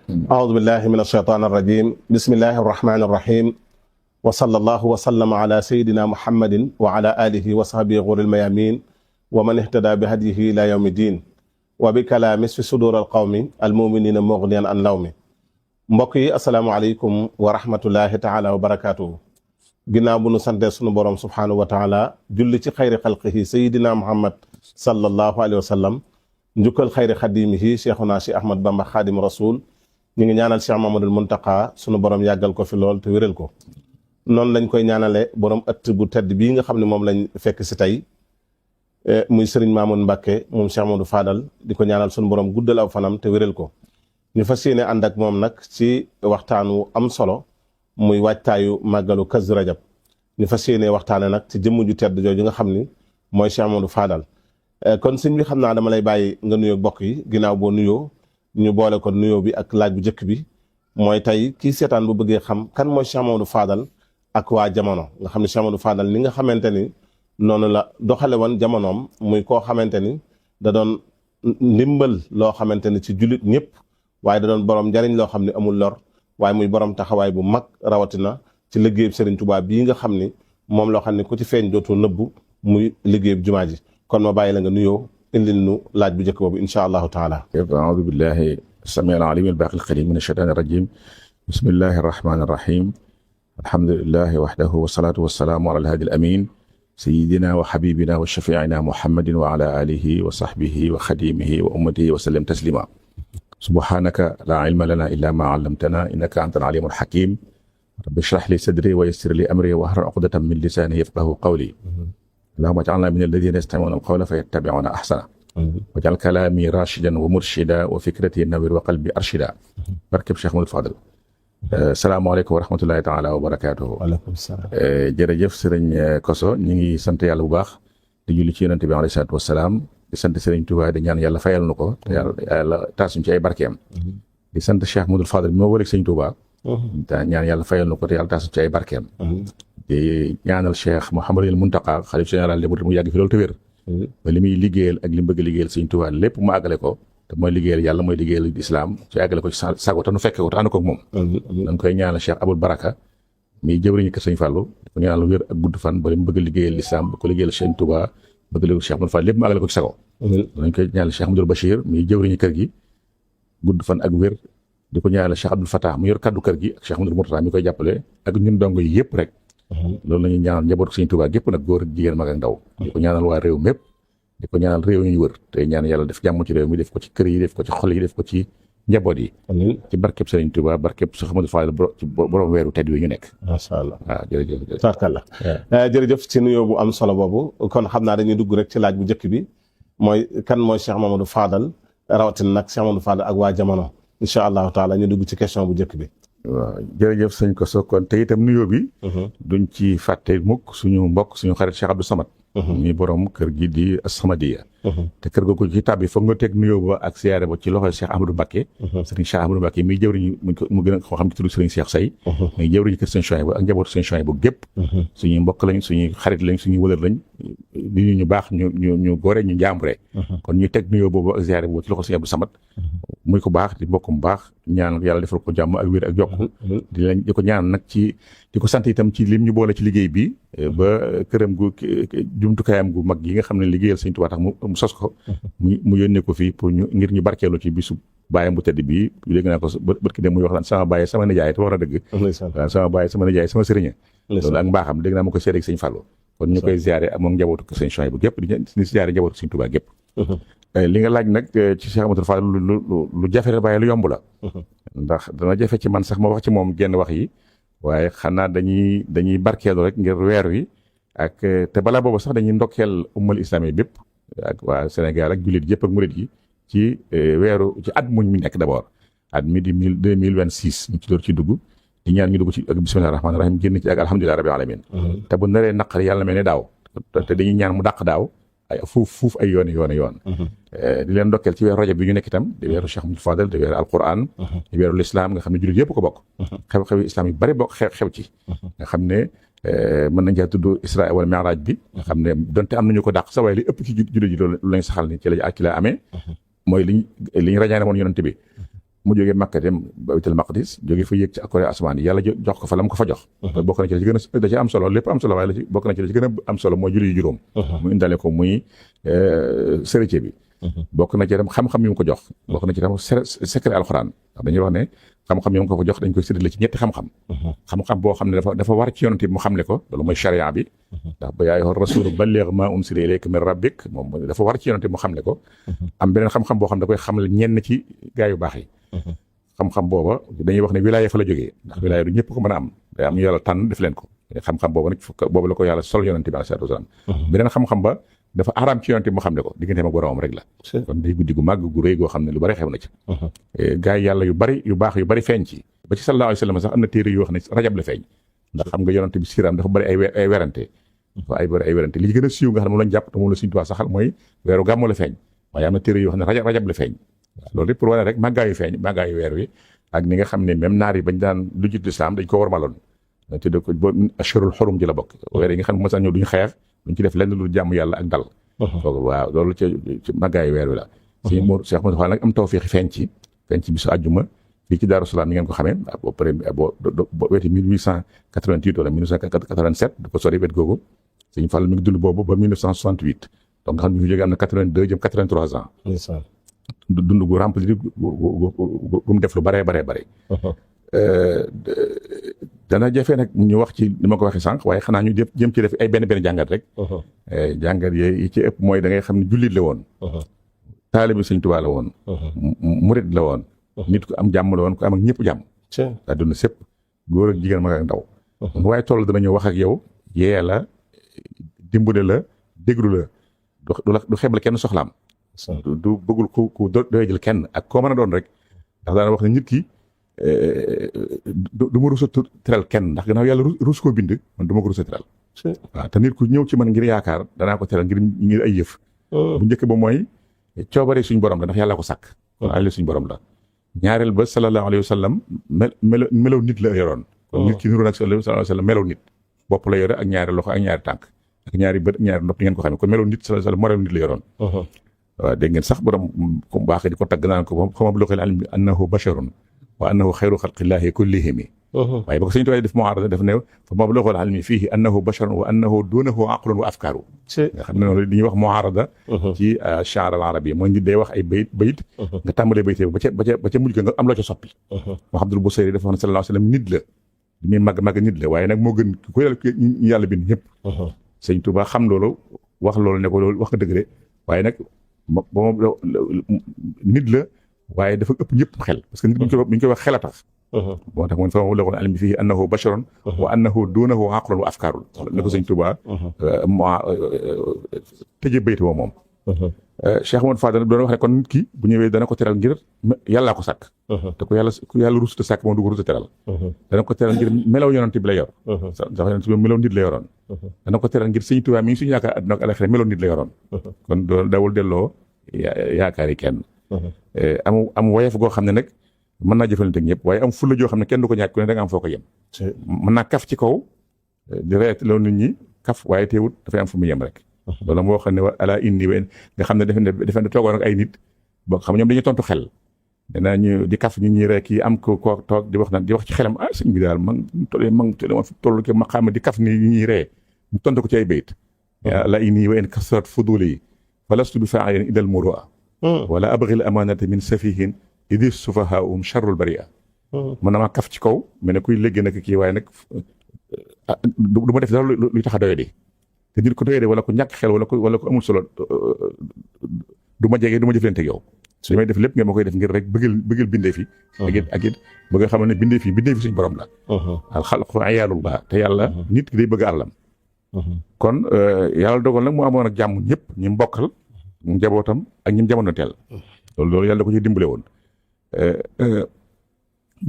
أعوذ بالله من الشيطان الرجيم بسم الله الرحمن الرحيم وصلى الله وسلم على سيدنا محمد وعلى آله وصحبه غور الميامين ومن اهتدى بهديه إلى يوم الدين وبكلام في صدور القوم المؤمنين مغنيا عن لوم mbokk yi asalaamaaleykum wa rahmatullahi taala wa barakaatuhu ginnaaw bu nu santee sunu borom subhaanahu wa taala julli ci xayri xalqihi sayidina muhammad sallallahu alayhi wa sallam njukkal xayri xadimihi cheikhuna si ahmad bamba xaadim rasul ñu ngi ñaanal cheikh mamadul muntaqa sunu borom yàggal ko fi lool te wéral ko noonu lañ koy ñaanale borom ëtt bu tedd bii nga xam ne moom lañ fekk si tey muy sëriñ Mamoun Mbacke moom cheikh mamadou fadal di ko ñaanal sunu borom guddal aw fanam te wéral ko ñu fas yéene ànd ak moom nag ci waxtaan wu am solo muy waajtaayu màggalu Kazu Rajab ñu fas yéene waxtaane nag ci jëmm ju tedd jooju nga xam ni mooy Cheikh Amadou Fadal kon sëñ bi xam naa dama lay bàyyi nga nuyoo bokk yi ginnaaw boo nuyoo ñu boole ko nuyoo bi ak laaj bu njëkk bi mooy tey kii seetaan bu bëggee xam kan mooy Cheikh Amadou Fadal ak waa jamono nga xam ne Cheikh Amadou Fadal ni nga xamante ni noonu la doxale woon jamonoom muy koo xamante ni da doon ndimbal loo xamante ni ci jullit ñëpp waaye da doon borom njariñ loo xam ne amul lor waaye muy borom taxawaay bu mag rawatina ci liggéeyub Serigne Touba bii nga xam ni moom loo xam ne ku ci feeñ dootul nëbbu muy liggéeyub jumaa ji kon ma bàyyi la nga nuyoo indil nu laaj bu njëkk boobu incha allahu taala. aoudu billahi samiil alim al-baaqi al-qadiim min ash-shaytaani ar-rajiim bismillahi ar-rahmaani ar-rahiim alhamdulillahi wahdahu wasalaatu wasalaamu ala al-haadi al-amiin sayyidina wa habibina wa shafiina muhammadin wa ala alihi wa sahbihi wa xadimihi wa ummatihi wa sallam taslima subhaanaka laa ilma lanaa illaa maa allamtanaa innaka antal aliimul hakiim rabbi shrah li sadri wa yassir li amri wahlul uqdatan min lisaani yafqahu qawli allahumma ij'alnaa mina allaziina yastami'uuna al-qawla fayattabi'uuna ahsanah waj'al kalaami raashidan wa murshidan wa fikrati nawwir wa qalbi arshidaa barkeb Cheikh Amadou Fadal salaamaaleykum wa rahmatullahi taala wa barakaatuhu. waaleykum salaam. jërëjëf sëriñ Koso ñu ngi sant yàlla bu baax di julli ci yonent bi alayhi salaatu wa salaam di sant Serigne Touba di ñaan yàlla fayal nu ko te yàlla taasuñ ci ay barkeem di sant Cheikh Amadou Fadal bi moo wëreeg Serigne Touba te ñaan yàlla fayal nu ko te yàlla taasuñ ci ay barkeem di ñaanal Cheikh Mouhamadul Muntaqa xalif général des mourides mu yàgg fi loolu te wér ba li muy liggéeyal ak li mu bëgg liggéeyal Serigne Touba lépp mu àggale ko te mooy liggéeyal yàlla mooy liggéeyal islam ci àggale ko ci sago te nu fekke ko te ànd ko ak moom dañ koy ñaanal Cheikh Aboul Baraka mi jëwriñu kër Serigne Fallou di ko ñaanal wér ak gudd fan ba li mu bëgg liggéeyal islam ba ko liggéeyal Serigne Touba bëgg léegi Cheikh Amadou Fall lépp mu àggale ko ci sago dañ koy ñaanal Cheikh Amadou Bachir muy jëwriñu kër gi gudd fan ak wér di ko ñaanal Cheikh Abdoul Fatah mu yor kaddu kër gi ak Cheikh Amadou Mourtada mi koy jàppale ak ñun dongo yi yëpp rek loolu la ñuy ñaanal njaboot Serigne Touba gépp nag góor ak jigéen mag ak ndaw di ko ñaanal waa réew mépp di ko ñaanal réew ñu wër te ñaan yàlla def jàmm ci réew mi def ko ci kër yi def ko ci xol yi def ko ci njaboot yi ci barkeb Serigne Touba barkeb Cheikh Amadou Fall ci borom weeru tedd wi ñu nekk macha allah waaw jërëjëf tarkalla jërëjëf ci nuyoo bu am solo boobu kon xam naa dañuy dugg rek ci laaj bu njëkk bi mooy kan mooy Cheikh Mamadou Fadal rawatina nag Cheikh Mamadou Fadal ak waa jamono incha allahu taala ñu dugg ci question bu njëkk bi. waaw jërëjëf sëñ ko so kon te itam nuyoo bi duñ ci fàtte mukk suñu mbokk suñu xarit Cheikh Abdou Samad mi borom kër gi di As-Samadiyya te kër googu ci tàbbi foog nga teg nuyoo ba ak siyaare ba ci loxo Cheikh Ahmadou Mbacké sëriñ Cheikh Ahmadou Mbacké muy jëwriñu mu gën a ko xam ci tudd sëriñ Cheikh Say muy jëwriñu kër sëriñ Chouaïbou ak njabootu sëriñ Chouaïbou gépp suñuy mbokk lañ suñuy xarit lañ suñuy wëlër lañ di ñu baax ñu góore ñu njàmbure kon ñu teg nuyoo boobu ak siyaare boobu ci loxo sëriñ Abdou Samad muy ko baax di mbokk mu baax ñaan yàlla defal ko jàmm ak wér ak yokk di ko ñaan nag ci di ko sant itam ci lim ñu boole ci liggéey bi ba këram gu jumtukaayam gu mag yi nga xam ne liggéeyal Sëriñ Tuubaa tax mu sos ko mu yónnee ko fii pour ñu ngir ñu barkeelu ci bisu bàyyam bu tedd bii dégg naa ko bërki dem muy wax naan sama bàyyi sama nijaay te wax na dëgg waaw sama bàyyi sama nijaay sama sëriñ loolu ak mbaaxam dégg naa ma koy seede ak Sëriñ Fallou kon ñu koy ziare ak moom njabootu ko Sëriñ Chouaïbou gépp di ziare njabootu Sëriñ Tuubaa gépp li nga laaj nag ci Cheikh Amadou Fall lu jafe la waaye lu yomb la ndax dana jafe ci man sax ma wax ci moom genn wax yi waaye xanaa dañuy barkeelu rek ngir weer wi ak te balaa boobu sax dañuy ndokkeel ummal islami bépp ak waa Sénégal ak jullit yëpp ak murit yi ci weeru ci at muñ mi nekk d'abord at mi di 2026 ñu ci door ci dugg di ñaan ñu dugg ci ak bismillahir rahmanir rahim génn ci ak alhamdulillahi rabbil alamin te bu naree naqar yàlla mel ne daaw te dañuy ñaan mu dàq daaw ay fuuf ay yoon di leen ndokkeel ci weeru rajab bi ñu nekk itam di weeru Cheikh Amadou Fadal di weeru alquran di weeru l'islam nga xam ne jullit yëpp ko bokk xew-xewi islam yu bari bokk xew ci nga xam ne mën nañ caa tudd Isra wal Mi'raj bi nga xam ne donte am nañu ko dàq sa waaye li ëpp ci jullit yi loolu lañ saxal ni ci la amee mooy liñ rañaane woon yonent bi mu jógee Makka dem Baytul Maqdis jógee fa yéeg ci akore asamaan yi yàlla jox ko fa la mu ko fa jox bokk na ci la ci gën a da ci am solo lépp am solo waaye la ci bokk na ci la ci gën a am solo mooy julli yu juróom mu indale ko muy sërëcë bi bokk na ci tam xam-xam yu mu ko jox bokk na ci tam secret alxuraan ndax dañuy wax ne xam-xam yu mu ko fa jox dañ koy séddale ci ñetti xam-xam xam-xam boo xam ne dafa war ci yonent bi mu xamle ko loolu mooy charia bi ndax ba yaa ayyuha rasulu balligh ma unsila ilayka min rabbik moom dafa war ci yonent bi mu xamle ko am beneen xam-xam boo xam ne da koy xamal ñenn ci gaa yu baax yi xam-xam booba dañuy wax ne wilaaya fa la jógee ndax wilaaya du ñëpp ko mën a am day am ñu yàlla tànn def leen ko xam-xam booba nag boobu la ko yàlla sol yonent bi alayhi salaatu wasalaam beneen xam-xam ba dafa araam ci yonent bi mu xam ne ko digganteem ak boromam rek la kon day guddi gu màgg gu rëy goo xam ne lu bari xew na ci gaa yi yàlla yu baax yu bari feeñ ci ba ci sallallahu alayhi wa sallam sax am na téere yoo xam ne rajab la feeñ ndax xam nga yonent bi siiraam dafa bari ay werante li ci gën a siiw nga xam ne moom lañ jàpp te moom la Sëriñ Tuubaa saxal mooy weeru gàmmu la feeñ waaye am na téere yoo xam ne rajab la feeñ loolu lépp pour wane rek màggaayu weer wi ak ni nga xam ne même naar yi bañ daan lu jiitu lislaam dañ ko warmaloon tudde ko ashhurul hurum ji la bokk weer yi nga xam ne mos a ñëw duñ xeex duñ ci def lenn lu jàmm yàlla ak dal waaw loolu ci màggaayu weer wi la Sëriñ Mor Cheikh Moussa Fall nag am tawfiix feeñ ci bisu àjjuma fii ci Daaru Salaam ni ngeen ko xamee boo weeti 1888 wala 1987 du ko sori wet googu Sëriñ Fall mi ngi dund boobu ba 1968 donc nga xam ne fi jógee am na 82 jëm 83 ans dund gu rempli gu mu def lu bare dana jafe nag ñu wax ci ni ma ko waxee sànq waaye xanaa ñu jëm ci def ay benn jàngat rek jàngat yi ci ëpp mooy da ngay xam ne jullit la woon taalibi Sëriñ Tuubaa la woon murit la woon nit ku am jàmm la woon ku am ak ñëpp jàmm daa dund sépp góor ak jigéen mag ak ndaw waaye toll dana ñëw wax ak yow yee la dimbale la déglu la du xeebal kenn soxlaam du bëggul ku doyajal kenn ak koo mën a doon rek ndax daana wax ne nit ki du ma rus a teral kenn ndax gannaaw yàlla rus koo bind man du ma ko rus a teral waaw te nit ku ñëw ci man ngir yaakaar danaa ko teral ngir ay yëf bu njëkk ba mooy coobare suñ borom la ndax yàlla ko sàkk kon alal suñ borom la ñaareel ba sallallahu alayhi wa sallam melaw nit la yoroon kon nit ki niroon ak sallallahu alayhi wa sallam melaw nit bopp la yore ak ñaari loxo ak ñaari tànk ak ñaari bët ak ñaari nopp ngeen ko xamee kon melaw nit sallallahu alayhi wa sallam melaw nit la yoroon waaw dégg ngeen sax borom ku baax di ko tagg naan ko xama bu loxel almi annahu basharun wa annahu xayru xalqillahi kullihimi waaye ba ko Sëriñ Tuubaa def mu'aarada def ne fa mablagul ilmi fiihi annahu basharun wa annahu duunahu aqlun wa afkaaru nga xam ne noonu li ñuy wax mu'aarada ci sha'r al arabi mooy nit day wax ay bayit nga tàmbalee bayit ba ca mujj ga nga am loo ca soppi Muhammadul Busayri dafa wax ne sallallahu alayhi wa sallam nit la li muy màgg nit la waaye nag moo gën ku yàlla bind ñëpp Sëriñ Tuubaa xam loolu wax loolu ne ko loolu wax nga dëgg de waaye nag nit la waaye dafa ëpp ñëpp xel parce que nit bu ñu koy wax xel a tax moo tax moom fa ma la almi fii annahu basharun wa annahu duunahu aqlun wa afkaarun ne ko Sëriñ Tuubaa tëjee bayt woo moom Cheikh Amadou Fadal doon wax ne kon nit ki bu ñëwee dana ko teral ngir yàllaa ko sàkk te ku yàlla rusuta sàkk moom du ko rusuta teral dana ko teral ngir melaw yonent bi la yor sax yonent bi melaw nit la yoroon dana ko teral ngir Sëriñ Tuubaa mi ngi suñu yaakaar àdduna ak àllaxira melaw nit la yoroon kon dawul delloo yaakaari kenn am woyef goo xam ne nag mën naa jëfalante ak ñëpp waaye am fulla joo xam ne kenn du ko ñàkk ku ne da nga am foo ko yem mën naa kaf ci kaw di reet loolu nit ñi kaf waaye teewut dafay am fu mu yem rek loolu moo xam ne ala indi wen nga xam ne defe ne toogoon ak ay nit boo xam ñoom dañuy tontu xel danaa ñu di kaf ñu ñuy rek yi am ko toog di wax ci xelam sëñ bi daal man toll ke ma xam di kaf ni ñu ñuy ree mu tontu ko ci ay bayit ala indi wen kasrat fuduli falastu bi fa'ilin idal murua wala abghil amanata min safihin idis sufahaum charrul baria mën na maa kaf ci kaw mais ne kuy léegi nag kii waaye nag du ma def dara luy tax a doyadi te nit ko doyadi wala ko ñàkk xel wala ko amul solo du ma jege du ma jëflante ak yow li may def lépp ngeen ma koy def ngir rek bëggal bindee fi ak it bëgg a xam ne bindee fi suñu borom la al xalqu ayaalullah te yàlla nit ki day bëgg àllam kon yàlla dogal nag mu amoon ak jàmm ñëpp ñu mbokkal njabootam ak ñim jamono teel loolu yàlla da ko ci dimbale woon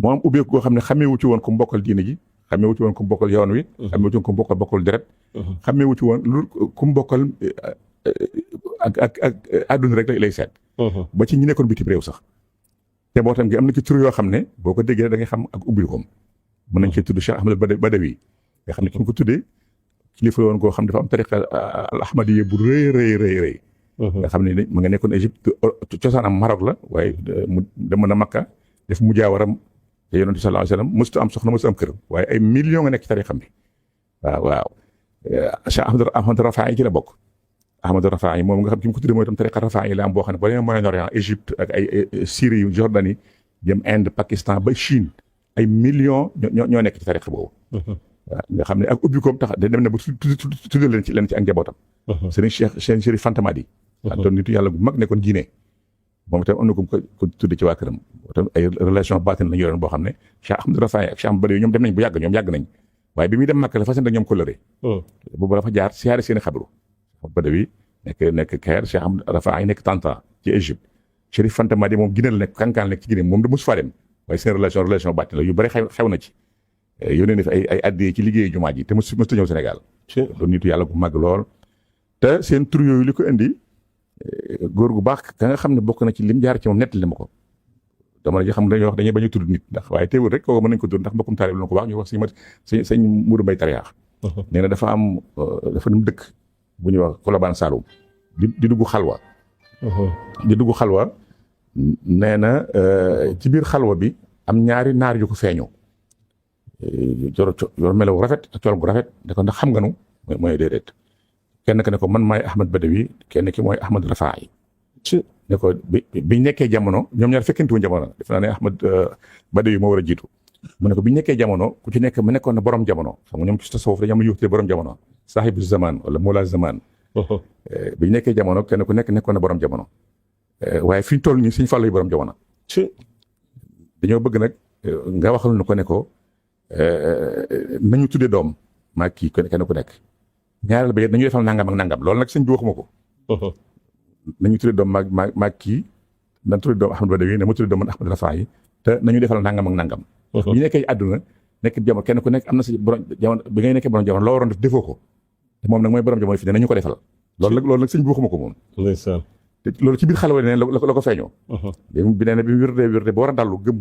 moo am ubbeeku koo xam ne xameewu ci woon ku mbokkal diine ji xameewu ci woon ku mbokkal yoon wi xameewu ci woon ku bokkal deret xameewu ci woon lu ku mbokkal ak àdduna rek lay seet ba ci ñi nekkoon bitim réew sax te boo tam gi am na ci tur yoo xam ne boo ko déggee da ngay xam ak ubbeekoom mën nañ cee tudd Cheikh Ahmed Badawi nga xam ne ki mu ko tuddee kilifa woon koo xam dafa am tariqa al ahmadiyya bu rëy nga xam ne ma nga nekkoon Égypte cosaanam Maroc la waaye mu dem na Makka def mujaawaram te yonent bi sallallahu alayhi wasallam mësut am soxna mësut am kër waaye ay millions nga nekk ci tariixam bi waaw Cheikh Ahmad Rafaay ci la bokk. Ahmad Rafaay moom nga xam ki mu ko tuddee mooy itam tariqa Rafaay la am boo xam ne boo demee Moyen-Orient Égypte ak ay Syrie yu Jordanie jëm Inde Pakistan ba Chine ay millions ñoo nekk ci tariqa boobu. waaw nga xam ne ak ubbi koom tax dem na ba tuddee leen ci ak njabootam. Serigne Cheikh Chérif Fanta Madi. doon nitu yàlla bu mag nekkoon Guinée. moom itam am na ko tuddee ci waa këram. itam ay relation baatin la ñu yoroon boo xam ne Cheikh Ahmad Rafaay ak Cheikh Ahmad Badawi ñoom dem nañ bu yàgg ñoom yàgg nañ. waaye bi muy dem Makka la fas yéene ñoom kóllëre. boobu dafa jaar siyaare seeni xabru. Badawi nekk Caire Cheikh Ahmad Rafaay nekk Tanta ci Égypte. Chérif Fanta Madi moom Guinée la nekk kankaan nekk ci Guinée moom da mosu faa dem waaye seen relation baatin la yu bari xew na ci. yónnee na fi ay addi ci liggéeyu jumaa ji te mos ta ñëw Sénégal. doon nitu yàlla gu mag lool. te seen tur yooyu li ko indi góor gu baax ka nga xam ne bokk na ci lim jaar ci moom nettali ma ko. dama la xam dañuy wax dañuy bañ a tudd nit ndax waaye teewul rek kooku mën nañ ko tudd ndax mbokkum taalib la ko baax ñu wax sëñ Mourou Mbaye Tariyaax. nee na dafa dem dëkk bu ñuy wax Colobane Saloum di dugg xalwa. di dugg xalwa nee na ci biir xalwa bi am ñaari naar yu ko feeñoo. yor melaw rafet ak col gu rafet ne ko ndax xam nga nu mooy déedéet kenn ka ne ko man maay Ahmad Badawi kenn ki mooy Ahmad Rafaay ne ko biñ nekkee jamono ñoom ñaar fekkanti wuñ jamono def naa ne Ahmad Badawi moo war a jiitu mu ne ko biñ nekkee jamono ku ci nekk mu nekkoon na borom jamono xam nga ñoom ci tasawuf dañu am yuxtee borom jamono saahibu zaman wala mola zaman biñ nekkee jamono kenn ku nekk nekkoon na borom jamono waaye fi ñu toll nii Sëñ Fallu yi borom jamono dañoo bëgg nag nga waxal nu ko ne ko nañu tuddee doom maa kii kenn ku nekk ñaareel ba nañu defal nangam ak nangam loolu nag sëñ bi waxuma ko. nañu tuddee doom maa kii nañ tuddee doom Ahmad Badawi ne ma tuddee doom man Ahmad Rafaay te nañu defal nangam ak nangam. ñu nekkee àdduna nekk jamono kenn ku nekk am na si borom jamono bi ngay nekkee borom jamono loo waroon def defoo ko te moom nag mooy borom jamono fi ne nañu ko defal. loolu nag sëñ bi waxuma ko moom. te loolu ci biir xalwa ne la ko feeñoo. bi nee na bi wér ba war a dallu gëmm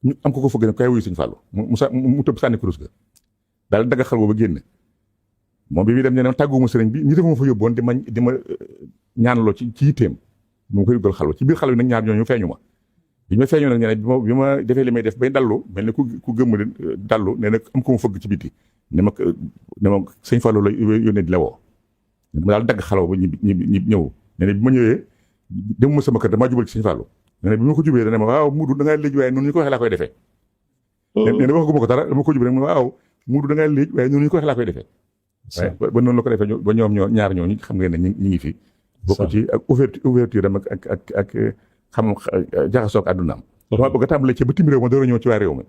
ñu am ko fëgg ne kay wuyu Sëñ Fallu mu tëb sànni kurus ga daal dagg xalwa ba génn moom bi muy dem ne tàgguwuma sëriñ bi ñi dafa ma fa yóbboon di ma ñaanaloo ci yitteem mu koy duggal xalwa ci biir xalwa nag ñaar ñooñu feeñu ma bi ma feeñoo nag nee na bi ma defee li may def bay dallu mel ni ku gëmm dallu nee na am ko ma fëgg ci biti ne ma Sëñ Fallu la yónnee di la woo ma daal dagg xalwa ba ñëw nee na bi ma ñëwee demuma sama kër damaa jubal ci Sëñ Fallu nee na bi ma ko jubee dana ma waaw Muudu da ngaa léej waaye noonu ñu ko waxee laa koy defee. nee na waxaguma ko dara dama ko jubee rek ma waaw Muudu da ngaa léej waaye noonu ñu ko waxee laa koy defee. waaye ba noonu la ko defee ba ñoom ñaar ñooñu xam ngeen ne ñu ngi fi. bokk ci ak ouverture am ak xam jaxasoo ak àddunaam. dama bëgg a tàmbalee ci bitim réew ma door a ñëw ci waa réew mi.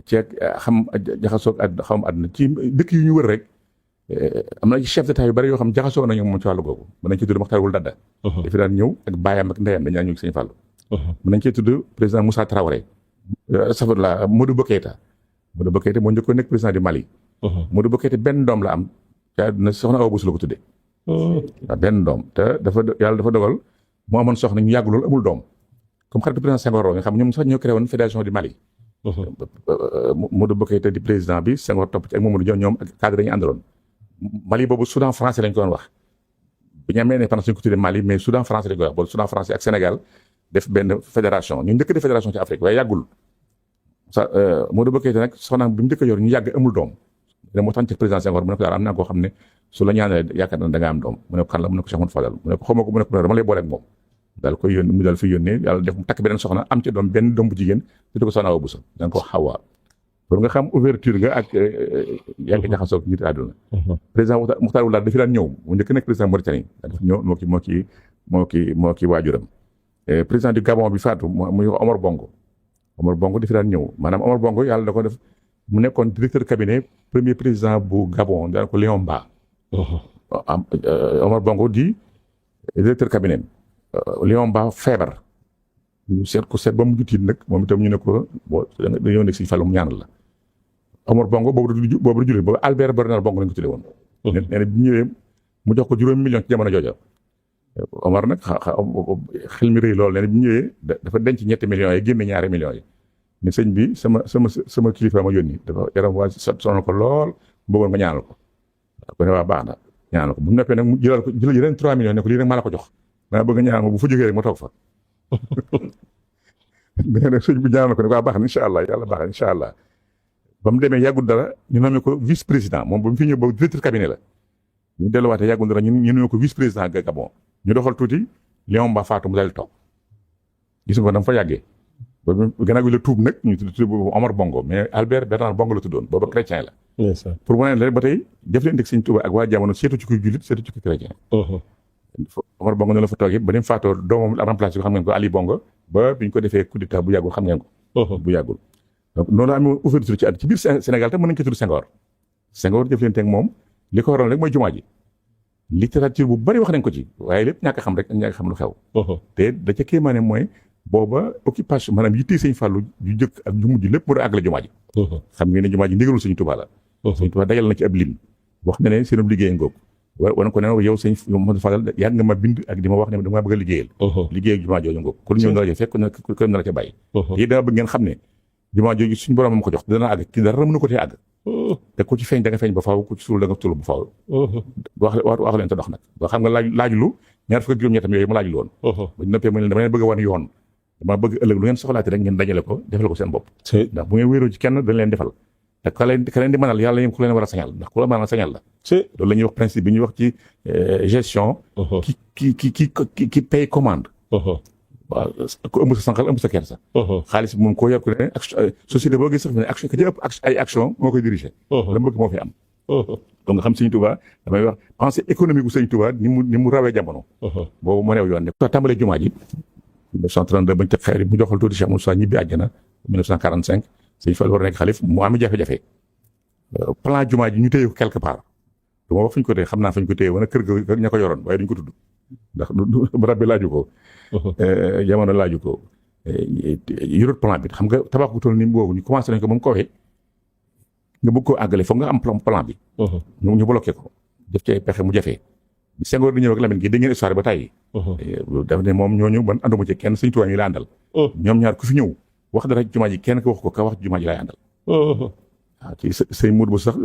ci xam jaxasoo ak xam àdduna ci dëkk yu ñu wër rek. am na ci chef d'état yu bari yoo xam jaxasoo nañu moom ci wàllu googu mën nañ ci tudd Maxtaar Wul Dadda dafi daan ñëw ak baayam ak ndeyam dañu daan ñëw ci Sëñ Fallu mën nañ cee tudd président Moussa Traoré safadla Modou Bokeita moo njëkkoon nekk président du Mali Modou Bokeita benn doom la am te àdduna soxna Awa Bousso la ko tuddee waaw benn doom te yàlla dafa dogal moo amoon soxna ñu yàgg loolu amul doom comme xaritu président Senghor nga xam ñoom sax ñoo créé woon fédération du Mali Modou Bokeita di président bi Senghor topp ci ak Mamadou Dia ñoom ak cadre dañu àndaloon Mali boobu Soudan français lañ ko doon wax bi ñu amee indépendance ñu ko tuddee Mali mais Soudan français lañ ko wax boobu Soudan français ak Sénégal def benn fédération ñu njëkk def fédération ci Afrique waaye yàggul Modou Bokeita nag soxnaam bi mu njëkk a yor ñu yàgg amul doom da moo tax ci président Senghor mu ne ko daal am naa koo xam ne su la ñaanalee yaakaar na da nga am doom mu ne ko kan la mu ne ko Cheikh Mouhamed Fadal mu ne ko xaw ma ko mu ne ko dama lay boole ak moom daal koy yónni mu daal fi yónnee yàlla def mu takk beneen soxna am ci doom benn doom bu jigéen te ko soxna Awa Bousso da nga ko Hawa pour nga xam ouverture nga ak yaa ngi jaxasoo ak nit àdduna président Mokhtar Ould dafi daan ñëw mu njëkk nekk président Mauritanie dafa ñëw moo ki waajuram président du Gabon bi faatu muy Omar Bongo dafi daan ñëw maanaam Omar Bongo yàlla da ko def mu nekkoon directeur cabinet premier président bu Gabon daan ko Léon Mba Omar Bongo di directeur cabinet Léon Mba feebar ñu seet ba mu jutiit nag moom itam ñu ne ko dañoo nekk Sëñ Fallu mu ñaanal la Omar Bongo boobu du jullit boobu Albert Bernard Bongo lañ ko tuddee woon. nee na bi ñëwee mu jox ko $5 million ci jamono jooja. Omar nag xel mi rëy lool nee na bi ñëwee dafa denc $7 millions yi génne $2 millions yi. ne sëñ bi sama kilifa ma yónni dafa yaram waa sonal ko lool bëggoon nga ñaanal ko. ko ne waa baax na ñaanal ko bu mu noppee nag mu jël yeneen $3 millions ne ko lii nag maa la ko jox. maa bëgg nga ñaanal ma bu fa jógee rek ma toog fa. nee na sëñ bi ñaanal ko ne waa baax na incha allah yàlla baax na incha allah ba mu demee yàggul dara ñu nommé ko vice président moom ba mu fi ñëw ba directeur cabinet la ñu delluwaatee yàggul dara ñu nommé ko vice président Gabon ñu doxal tuuti Léon Mba faatu mu dal toog gis nga ko dama fa yàggee ba gannaaw gi la tuub nag ñu tudd Omar Bongo mais Albert Bernard Bongo la tuddoon booba chrétien la pour mu ne la ba tey def leen deg sëñ Tuubaa ak waa jamono seetu ci kuy jullit seetu ci kuy chrétien Omar Bongo ne la fa toogee ba ni mu faatoo doomam la remplacé ko xam ngeen ko Ali Bongo ba bi ñu ko defee coup d'état bu yàggul xam ngeen ko bu yàggul donc noonu la amee ouverture ci biir Sénégal tam mën nañu ko tudd Senghor def leen teg moom li ko waral rek mooy jumaa ji littérature bu bari wax nañ ko ci waaye lépp ñàkk xam rek ñàkk xam lu xew te da ca kéemaane mooy booba occupation maanaam yittee sëñ Fallou ju jëkk ak ju mujj lépp mu doon àggale jumaa ji xam ngeen ne jumaa ji ndigalul sëñ Tuubaa la sëñ Tuubaa dajal na ci ab lim wax na ne seen liggéey ngoog wana ko ne yow sëñ Modou Fadal yàgg nga ma bind ak di ma wax ne dama bëgg a liggéeyal liggéey ak jumaa jooju ngoog kon ñëw na la fekk ko na la ca bàyyi te dama bëgg ngeen xam ne jumaa jooju suñu borom ma ko jox dana àgg ci dara mënu ko tee àgg te ku ci feeñ da nga feeñ ba faaw ku ci suul da nga suul ba faaw wax leen te dox nag ba xam nga laajulu ñaar fukk ak juróom-ñettam yooyu ma laajul woon ba ñu noppee ma leen dama leen bëgg a wan yoon dama bëgg ëllëg lu ngeen soxlaate rek ngeen dajale ko defal ko seen bopp ndax bu ngeen wéeroo ci kenn dañ leen defal te ka leen di mënal yàlla yéen ku leen war a sañal ndax ku la mënal sañal la loolu la ñuy wax principe bi ñuy wax ci gestion qui paye commande waaw ku ëmb sa sànqal ëmb sa kersa xaalis bi moom koo yor ku ne société boo gis sax ne action ka ci ëpp ay action moo koy diriger la bëgg moo fi am donc nga xam sëñ Touba damay wax pensée économique bu sëñ Touba ni mu rawee jamono boobu moo neew yoon ne tàmbalee jumaa ji 1932 bañ teg xeer yi mu joxal tuuti Cheikh Moussa ñibbi àjjana 1945 sëñ Fall war a nekk xalif mu am jafe-jafe plan jumaa ji ñu téye ko quelque part du ma wax fu ñu ko téye xam naa fu ñu ko téye wala kër ga ña ko yoroon waaye duñ ko tudd ndax barab bi laaju ko jamono laaju ko yorut plan bi xam nga tabax bu toll ni boobu ñu commencé nañ ko ba mu kawee nga bëgg koo àggale foog nga am plan bi ñu bloqué ko def ci ay pexe mu jafee Senghor di ñëw ak Lamine gi dégg ngeen histoire ba tàyyi daf ne moom ñooñu man ànduma ci kenn sëñ Tuubaa ñu la àndal ñoom ñaar ku fi ñëw wax dara ci jumaa ji kenn ko wax ko ka wax jumaa ji laay àndal waaw ci sëñ Mour bu sax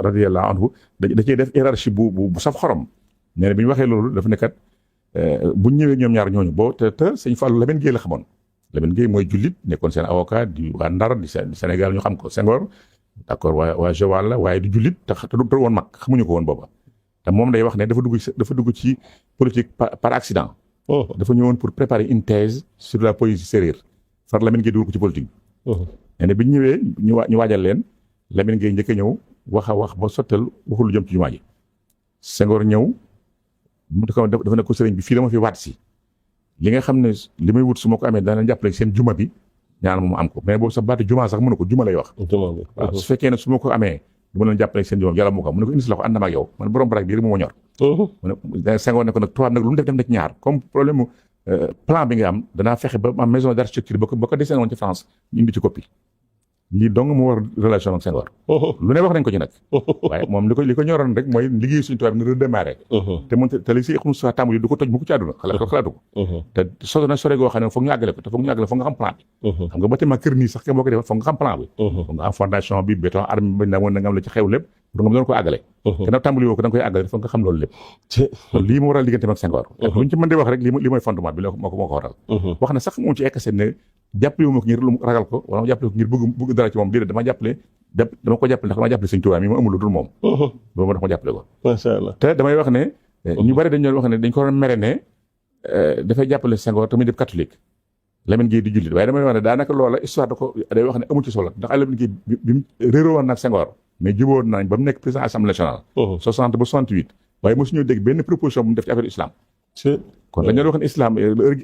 radiyallahu anhu da cee def hiérarchie bu saf xorom nee na bi ñu waxee loolu dafa nekkat buñ ñëwee ñoom ñaar ñooñu boo te sëñ Fallou Lamine Gueye la xamoon Lamine Gueye mooy jullit nekkoon seen avocat di waa Ndar di Sénégal ñu xam ko Senghor d'accord waa Joal la waaye di jullit te du woon mag xamuñu ko woon booba te moom day wax ne dafa dugg ci politique par accident dafa ñëwoon pour préparer une thèse sur la poésie sérère far Lamine Gueye dugal ko ci politique nee na bi ñu ñëwee ñu waajal leen Lamine Gueye njëkk a ñëw wax a wax ba sottal waxul lu jëm ci jumaa ji Senghor ñëw dafa ne ko sëriñ bi fii la ma fi waat si li nga xam ne li may wut su ma ko amee dana jàppale seen juma bi ñaan moom am ko mais boobu sax baati juma sax mënu ko juma lay wax waaw su fekkee ne su ma ko amee du ma leen jàppale seen juma yàlla mu ko mu ne ko indi si la ko ànd ak yow man borom barak bi rek moo ma ñor mu ne Senghor ne ko nag tubaab nag lu mu def na ci ñaar comme problème plan bi nga am danaa fexe ba am maison d'architecture ba ko dessiné woon ci France ñu indi ci copie lii dong mu war relation ak Senghor lu ne wax nañ ko ci nag waaye moom li ko ñoroon rek mooy liggéey suñu tubaab bi na redémarré te moom te li si xum sa tàmbali yi du ko toj mu ko ci àdduna xalaatu ko te soto na sore goo xam ne foog ñu àggale ko te foog ñu àggale foog nga xam plan bi xam nga bâtiment kër nii sax ke boo ko defee foog nga xam plan bi foog nga am fondation bi béton arme bañ na woon na nga am la ci xew lépp pour nga doon ko àggale te nag tàmbali woo ko da nga koy àggale foog nga xam loolu lépp lii moo waral diggante ak Senghor lu ñu ci mën di wax rek li mooy fondement bi moo ko waral wax na sax moom ci ekk seen ne jàppale wu ma ko ngir lu ragal ko wala ma jàppale ko ngir bëgg dara ci moom déedéet dama ko jàppale ndax dama jàppale Sëñ Tuubaa mi ma amul lu dul moom loolu moo tax ma jàppale ko macha Allah te damay wax ne ñu bari dañ doon wax ne dañ ko doon mere ne dafay jàppale Senghor tamit def catholique Lamine Gueye di jullit waaye damay wax ne daanaka loola histoire da ko day wax ne amul ci solo ndax Lamine Gueye bi mu réeroo woon nag Senghor mais jubóo nañ ba mu nekk président assemblée nationale 60 ba 68 waaye mosuñu dégg benn proposition bu mu def ci affaire islam kon dañ doon wax ne islam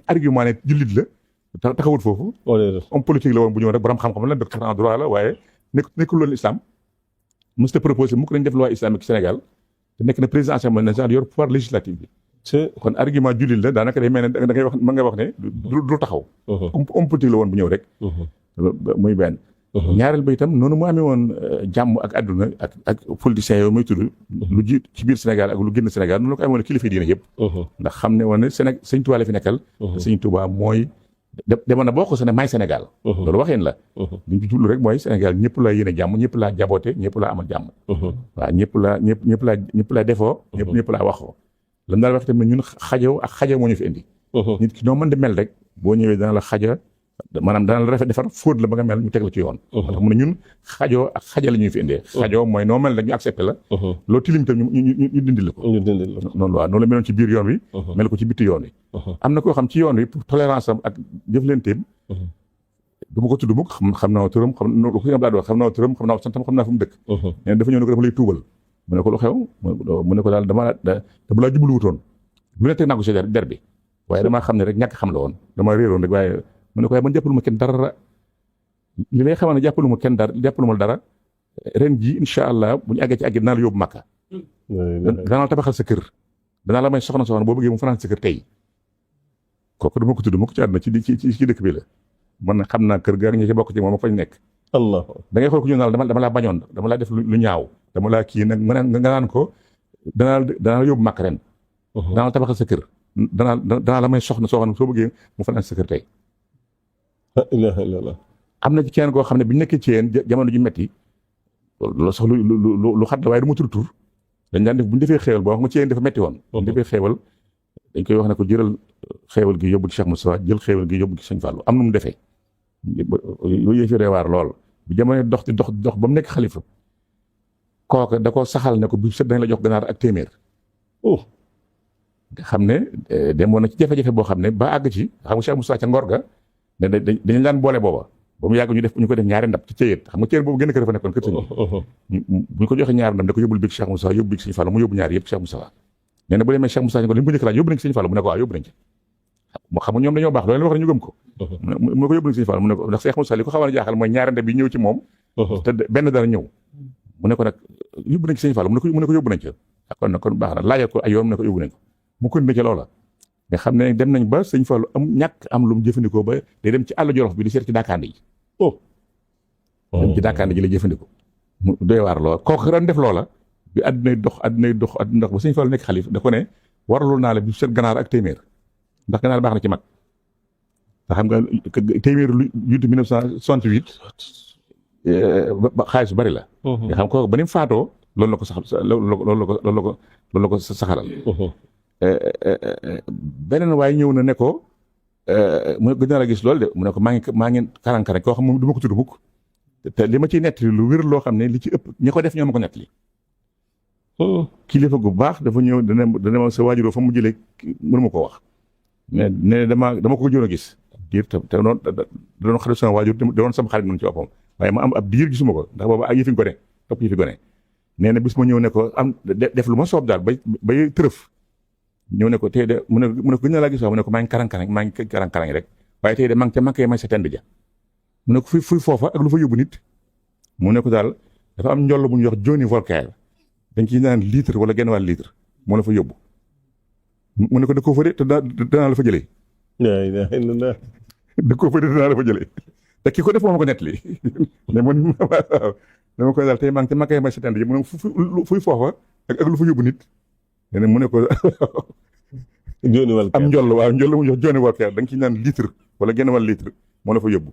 argument ne jullit la taxawut foofu homme politique la woon bu ñëw rek borom xam-xam la docteur en droit la waaye nekkul loolu islam mosut a proposé mu ko dañ def loi islamique Sénégal te nekk na président assemblée nationale yor pouvoir législatif bi kon argument jullit la daanaka day mel ne da ngay wax mën nga wax ne du taxaw homme politique la woon bu ñëw rek muy benn ñaareel ba itam noonu mu amee woon jàmm ak àdduna ak politiciens yooyu muy tudd lu ji ci biir Sénégal ak lu génn Sénégal noonu la ko amee woon kilifa diine yëpp ndax xam ne woon ne Sëñ Tuubaa la fi nekkal te Sëñ Tuubaa mooy demoon na boo ko ne maay Sénégal loolu waxeen la liñ ci jublu rek mooy Sénégal ñëpp laa yéene jàmm ñëpp laa jaboote ñëpp laa amal jàmm waaw ñëpp laa defoo ñëpp laa waxoo lan daal wax itam ne ñun xajaw ak xajaw moo ñu fi indi nit ki noo mën di mel rek boo ñëwee dana la xaja maanaam dana la rafet defar fóot la ba nga mel ñu teg la ci yoon. ndax mu ne ñun xajoo ak xaja la ñuy fi indee. xajoo mooy noo mel rek ñu accepté la. loo tilim tam ñu dindil ko. noonu waaw noonu la meloon ci biir yoon wi. mel ko ci bitti yoon wi. am na koo xam ci yoon wi pour tolérance am ak jëflanteem. du ma ko tudd mukk xam naa turam xam naa turam xam naa santam xam naa fu mu dëkk. nee dafa ñëw ne ko dafa lay tuubal. mu ne ko lu xew mu ne ko daal dama laa jubluwutoon lu ne teg naa ko si der bi waaye damaa xam ne rek ñàkk xam la woon dama réeroon rek waaye mu ne ko waaye man jàppalu ma kenn dara li lay xamal ne jàppalu ma dara ren ji incha allah bu ñu àggee ci àggi danaa la yóbbu Makka danaa la tabaxal sa kër danaa la may soxna boo bëggee mu fanaan sa kër tey kooku dama ko tudd ma ko ci àdduna ci dëkk bi la man xam naa kër gaa ngi ñu ci bokk ci moom ma fañ nekk Allah da ngay xool ku ñu naan dama laa bañoon dama laa def lu ñaaw dama laa kii nag nga naan ko danaa la yóbbu Makka ren danaa la tabaxal sa kër danaa la may soxna soo bëggee mu fanaan sa kër tey ilaha illallah am na ci kenn koo xam ne bi ñu nekkee ci yéen jamono ju metti loolu sax lu xat la waaye du ma tur dañ daan def bu ñu defee xéewal boo xam nga ci yéen dafa metti woon bu ñu defee xéewal dañ koy wax ne ko jëral xéewal gi yóbbu ci Cheikh Moussa jël xéewal gi yóbbu ci Sëñ Fallou am nu mu defee yooyu yëfi reewaar lool bu jamono dox ba mu nekk xalifa kooka da ko saxal ne ko bu set dañ la jox ganaar ak téeméer nga xam ne demoon na ci jafe-jafe boo xam ne ba àgg ci xam nga Cheikh Moussa ca ngor ga ne dañu daan boole booba ba mu yàgg ñu ko def ñaari ndab ci cëyét xam nga cëyét boobu gën a kër fa nekkoon kër sëñ bu ñu ko joxee ñaari ndab da ko yóbbul bi Cheikh Moussa yóbbu bi Sëñ Fallou mu yóbbu ñaari yëpp Cheikh Moussa nee na bu demee Cheikh Moussa ñu ko li mu ko njëkk laaj yóbbu nañ ci Sëñ Fallou mu ne ko waaw yóbbu nañ ci xam nga ñoom dañoo baax loolu leen wax ñu gëm ko mu ne ko yóbbu nañ ci Sëñ Fallou mu ne ko ndax Cheikh Moussa li ko xawoon a jaaxal mooy ñaari ndab yi ñëw ci moom te benn dara ñëw mu ne ko nag yóbbu nañ ci Sëñ Fallou mu ne ko yóbbu nañ ci kon baax na laajal ko ay yoon mu ne ko yóbbu nañ ko mu continué ci loola nga xam ne dem nañ ba Sëñ Fallou am lu mu jëfandikoo ba day dem ci àll Jolof bi di seet ci Dakande yi dem ci Dakande ji la jëfandikoo mu doy waar lool kooku ren def loola bi àddunay dox ba Sëñ Fallou nekk xalif da ko ne waraloon naa la bi seet ganaar ak téeméer ndax ganaar baax na ci mag te xam nga téeméer lu juutu 1968 xaalis bu bari la nga xam kooku ba ni mu faatoo loolu la ko sax loolu la ko saxalal beneen waaye ñëw na ne ko mu ne gën naa la gis loolu de mu ne ko maa ngi karan-karan koo xam moom du ma ko tudd mukk te li ma ciy nettali lu wér loo xam ne li ci ëpp ñi ko def ñoo ma ko nettali kilifa gu baax dafa ñëw dana ma sa waajuroo fa mu jëlee mënu ma koo wax ne dama ko gëjoon a gis diir te doon xarit sama waajur doon sama xarit noonu ci boppam waaye ma am ab diir gisuma ko ndax boobu ak yëfi gone topp yëfi gone nee na bis ma ñëw ne ko am def lu ma soob daal bay tërëf ñëw ne ko tey de mu ne ko gën naa laa gis waaw mu ne ko maa ngi karan-karang rek waaye tey de maa ngi may sa tend ja mu ne ko fuy foofa ak lu fa yóbbu nit mu ne ko daal dafa am njoll bu ñu wax Johnny Walker dañ ciy naan litre wala genn wàll litre moo la fa yóbbu mu ne ko da koo fa de te danaa la fa jëlee da koo fa de danaa la fa jëlee te ki ko def moo ma ko nettali ne man waaw dama koy daal tey maa ngi may sa tend ja mu ne fuy foofa ak lu fa yóbbu nit ne mu ne ko am njoll mu jox Johnny Walker da nga ciy naan litre wala genn wàll litre moo la fa yóbbu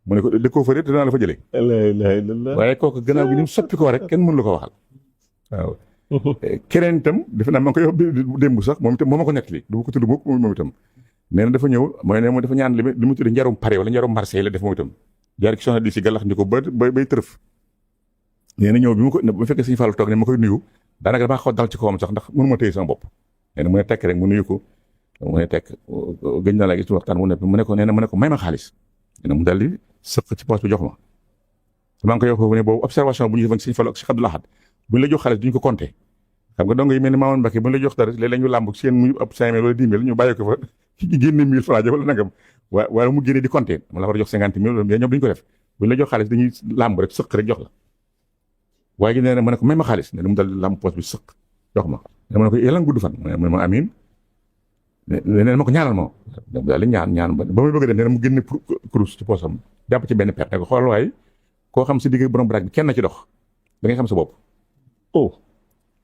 mu ne ko da koo fa de danaa la fa jëlee waaye kooku gannaaw gi ni mu soppi koo rek kenn mënu la ko waxal waaw keneen itam defe naa maa ngi koy wax démb sax moom itam moo ma ko nettali du ma ko tudd moom itam nee na dafa ñëw mooy ne moom dafa ñaan li mu tudd njarum Paris wala njarum Marseille la def moom itam jaar ci soxna di si gàllax ndi ko bay tërëf nee na ñëw bi mu fekkee Sëñ Fallou toog ne ma koy nuyu daanaka damaa xaw dal ci kawam sax ndax mënu ma téye sama bopp nee na mu ne tekk rek mu nuyu ko mu ne tekk gëj naa la gis waxtaan mu ne ko nee na mu ne ko may ma xaalis nee na mu daal di sëq ci poche bi jox ma maa ngi koy wax foofu ne boobu observation bu ñu def ak Sëñ Fallou ak Cheikh Abdoul Ahad bu ñu la jox xaalis duñ ko compter xam nga dong yi mel ni Mamadou Mbacké bu ñu la jox dara léeg-léeg ñu làmb seen muy ab 5 000 wala 10 000 ñu bàyyi ko fa ci génne 1000 francs wala nangam waaye mu génne di compter mu la war a jox 50 000 mais ñoom duñ ko def bu ñu la jox xaalis dañuy làmb rek sëq rek jox la waaye gi nee na ma ne ko may ma xaalis ne mu dal làmb poche bi sëq jox ma ne ma ne ko yàlla nga gudd fan mu ne ma amiin nee ma ko ñaanal ma daal di ñaan ba muy bëgg a dem nee na mu génne kurus ci poosam jàpp ci benn per ne ko xoolal waaye koo xam si digg borom baraag bi kenn ci dox da ngay xam sa bopp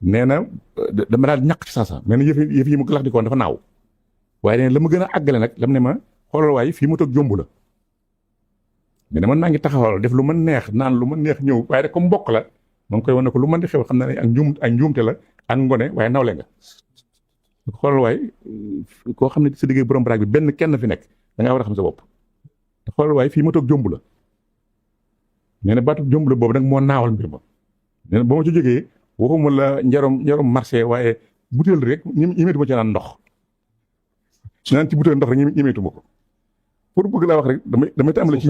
nee na dama daal ñàkk ci saasa mais na yëf yi mu lax di koon dafa naaw waaye nee na la ma gën a àggale nag lam ne ma xoolal waaye fii mu toog jomb la mais ne man maa ngi taxawal def lu ma neex naan lu ma neex ñëw waaye rek comme mbokk la ma ngi koy wane ko lu mën di xew xam naa ne ak njuumte la ak ngone waaye nawle nga xoolal waaye koo xam ne sa digg borom baraag bi benn kenn fi nekk da ngaa war a xam sa bopp te xoolal waaye fii ma toog jomb la nee na baatu jomb la boobu nag moo naawal mbir ma nee na ba ma ci jógee waxuma la njarom marché waaye butéel rek ñemeetuma ci naan ndox su naan ci butéel ndox rek ñemeetuma ko pour bëgg laa wax rek damay tàmbali ci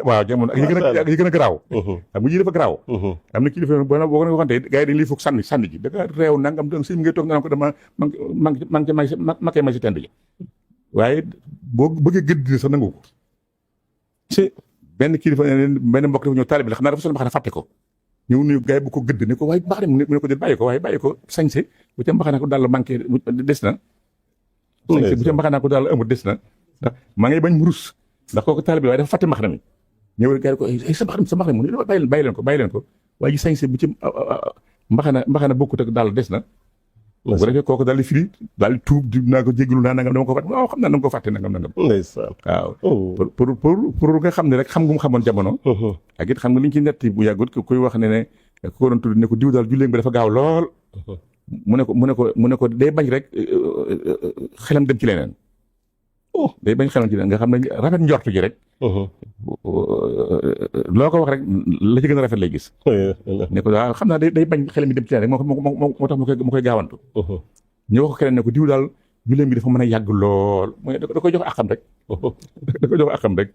waaw jamono ak yi gën a garaaw xam nga yi dafa garaaw am na kii dafa boo ko ne waxante gars yi dañ lay foog sànni ji da nga réew nangam da sëñ mi ngay toog nga naan ko dama ma si tend ji waaye boo bëggee gëdd sax nangu ko ci benn kii dafa benn mbokk dafa ñëw taalibe la xam naa dafa sol mbaxana fàtte ko ñëw nuyu gars yi bu ko gëdd ne ko waaye baax mu ne ko déet bàyyi ko sañse bu ca mbaxana ko daal manqué des na sañse bu ca mbaxana ko daal amul des na ndax maa ngay bañ mu rus ndax kooku taalibe waaye dafa fàtte mbaxana mi ñëw gars yi ko sa mbaxana mu ne bàyyi leen ko waaye ji sañse bu ci mbaxana bokkut ak daal des na bu defee kooku daal di firi daal di tuub di naa ko jégalu naa nangam dama ko fàtte waaw xam naa dama ko fàtte nangam ndeysaan waaw pour nga xam ne rek xam nga mu xamoon jamono ak it xam nga li ñu ci netti bu yàggut kuy wax ne ku ko doon tudd ne ko diw daal julleem bi dafa gaaw lool mu ne ko day bañ rek xelam dem ci leneen day bañ xelam ci leneen nga xam ne rafet njortu ji rek loo ko wax rek la ci gën a rafet lay gis ne ko waaw xam naa day bañ xelam mi dem ci leneen rek moo tax mu koy gaawantu ñu wax ko keneen ne ko diw daal julleem bi dafa mën a yàgg lool mooy da koy jox akam rek da koy jox akam rek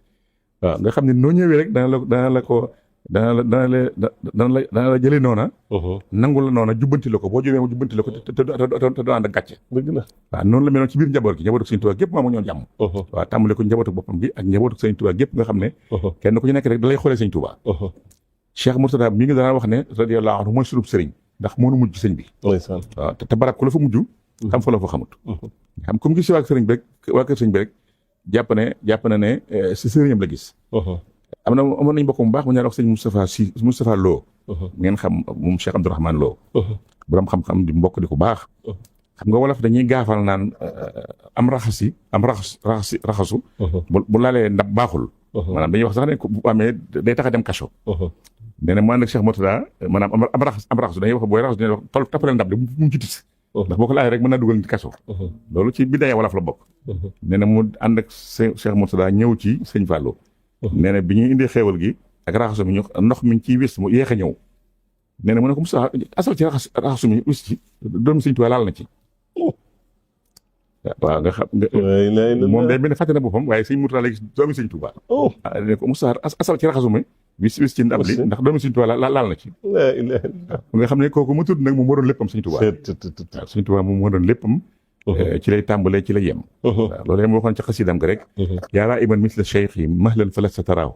waaw nga xam ne noo ñëwee rek dana la jëlee noona nangu la noona jubbanti la ko boo jógee mu jubbanti la ko te doo ànd ak gàcce waaw noonu la meloon ci biir njaboot gi njabootu Sëñ Tuubaa gépp moo ñoo jàmm waaw tàmbale ko njabootu boppam gi ak njabootu Sëñ Tuubaa gépp nga xam ne kenn ku ci nekk rek da lay xoolee Sëñ Tuubaa Cheikh Mourtada mi ngi daan wax ne radiyallahu anhu mooy sunub sëriñ ndax moo nu mujj sëñ bi waaw te barab ku la fa mujj xam fa la fa xamut xam comme gis waa sëriñ bi rek waa kër sëriñ bi rek jàpp na ne si sëriñam la gis amoon nañ mbokk mu baax mu ñaan wax sëñ Moustapha Lo ngeen xam moom Cheikh Abdourahmane Lo borom xam-xam di mbokk di ko baax xam nga wolof dañuy gaafal naan am raxasu bu laalee ndab baaxul maanaam dañuy wax sax ne bu amee day tax a dem kaso nee na mu ànd ak Cheikh Mourtada maanaam am raxasu dañuy wax booy raxasu dina wax tol tappale ndab di mu ci tis ndax boo ko laalee rek mën naa dugal ci kaso loolu ci bidaaya wolof la bokk nee na mu ànd ak Cheikh Mourtada ñëw ci sëñ Fallou nee na bi ñuy indi xéewal gi ak raxasu mi ñu ndox mi ciy wis mu yéex a ñëw nee na mu ne ko Moussa asal ci raxasu mi wis ci doomu Sëñ Tuubaa laal na ci waaw nga xam nga moom day mel ne fàtte na boppam waaye Sëñ Mourtada léegi doomu Sëñ Tuubaa ne ko Moussa asal ci raxasu mi wis ci ndab li ndax doomu Sëñ Tuubaa laal na ci nga xam ne kooku mu tudd nag moom moo doon léppam Sëñ Tuubaa waaw Sëñ Tuubaa moom moo doon léppam ci lay tàmbalee ci lay yem waaw loolu yem waxoon ci xasidam ga rek yaaraa iman misla cheikh yi mahlan fa la sa taraaw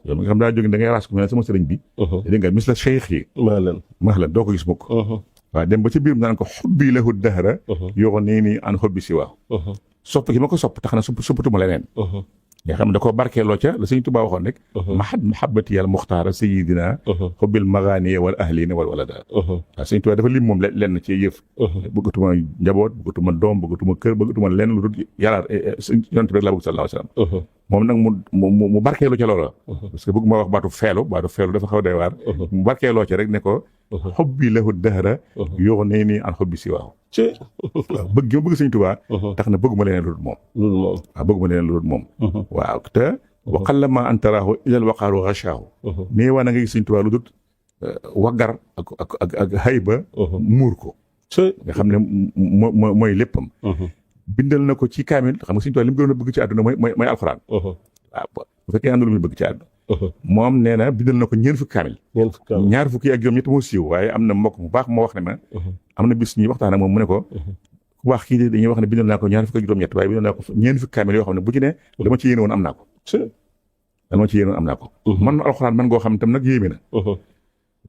yow mi nga xam daa jóge da ngay raas ko mu ne sama sëriñ bi dégg nga misla cheikh yi mahlan doo ko gis mukk waaw dem ba ci biir naan ko xubbi lahu dahra yoxo nii an xobbi si waaw sopp gi ma ko sopp tax na soppatuma leneen nga xam da koo barkeeloo ca la Sëñ Tuubaa waxoon rek mahabbati yàlla muxtaara sayidina xubbil magaani wal ahlina wal walada waaw Sëñ Tuubaa dafa lim moom lenn ci yëf bëggatuma njaboot bëggatuma doom bëggatuma kër bëggatuma lenn lu dul yàlla yonent bi rek laa bëgg sallallahu alayhi wa sallam moom nag mu barkeeloo ca loola parce que bëgg ma wax baatu feelu dafa xaw a doy waar mu barkeeloo ca rek ne ko xubbi lahu dahra yoo nee nii an xubbi si waaw waaw bëgg ma bëgg Sëñ Tuubaa tax na bëgguma leneen lu dul moom waaw bëgguma leneen lu dul moom waaw te waqal la ma antaraahu ilal waqaaru rachaahu nee waa na nga gis Sëñ Tuubaa lu dul waggar ak hayba muur ko nga xam ne mooy léppam bindal na ko ci kaamil xam nga Sëñ Tuubaa li mu gënoon a bëgg ci àdduna mooy alxuraan waaw bu fekkee am na lu muy bëgg ci àdduna moom nee na bindal na ko ñeent fukki kaamil ñaar fukki ak juróom-ñett moo siiw waaye am na mbokk mu baax moo wax ne ma am na bis ñuy waxtaan ak moom mu ne ko ku baax kii de dañuy wax ne bindal naa ko ñaar fukki ak juróom-ñett waaye bindal naa ko ñeent fukki kaamil yoo xam ne bu ci ne dama ci yéene woon am naa ko man alxuraan man ngoo xam tam nag yéeme na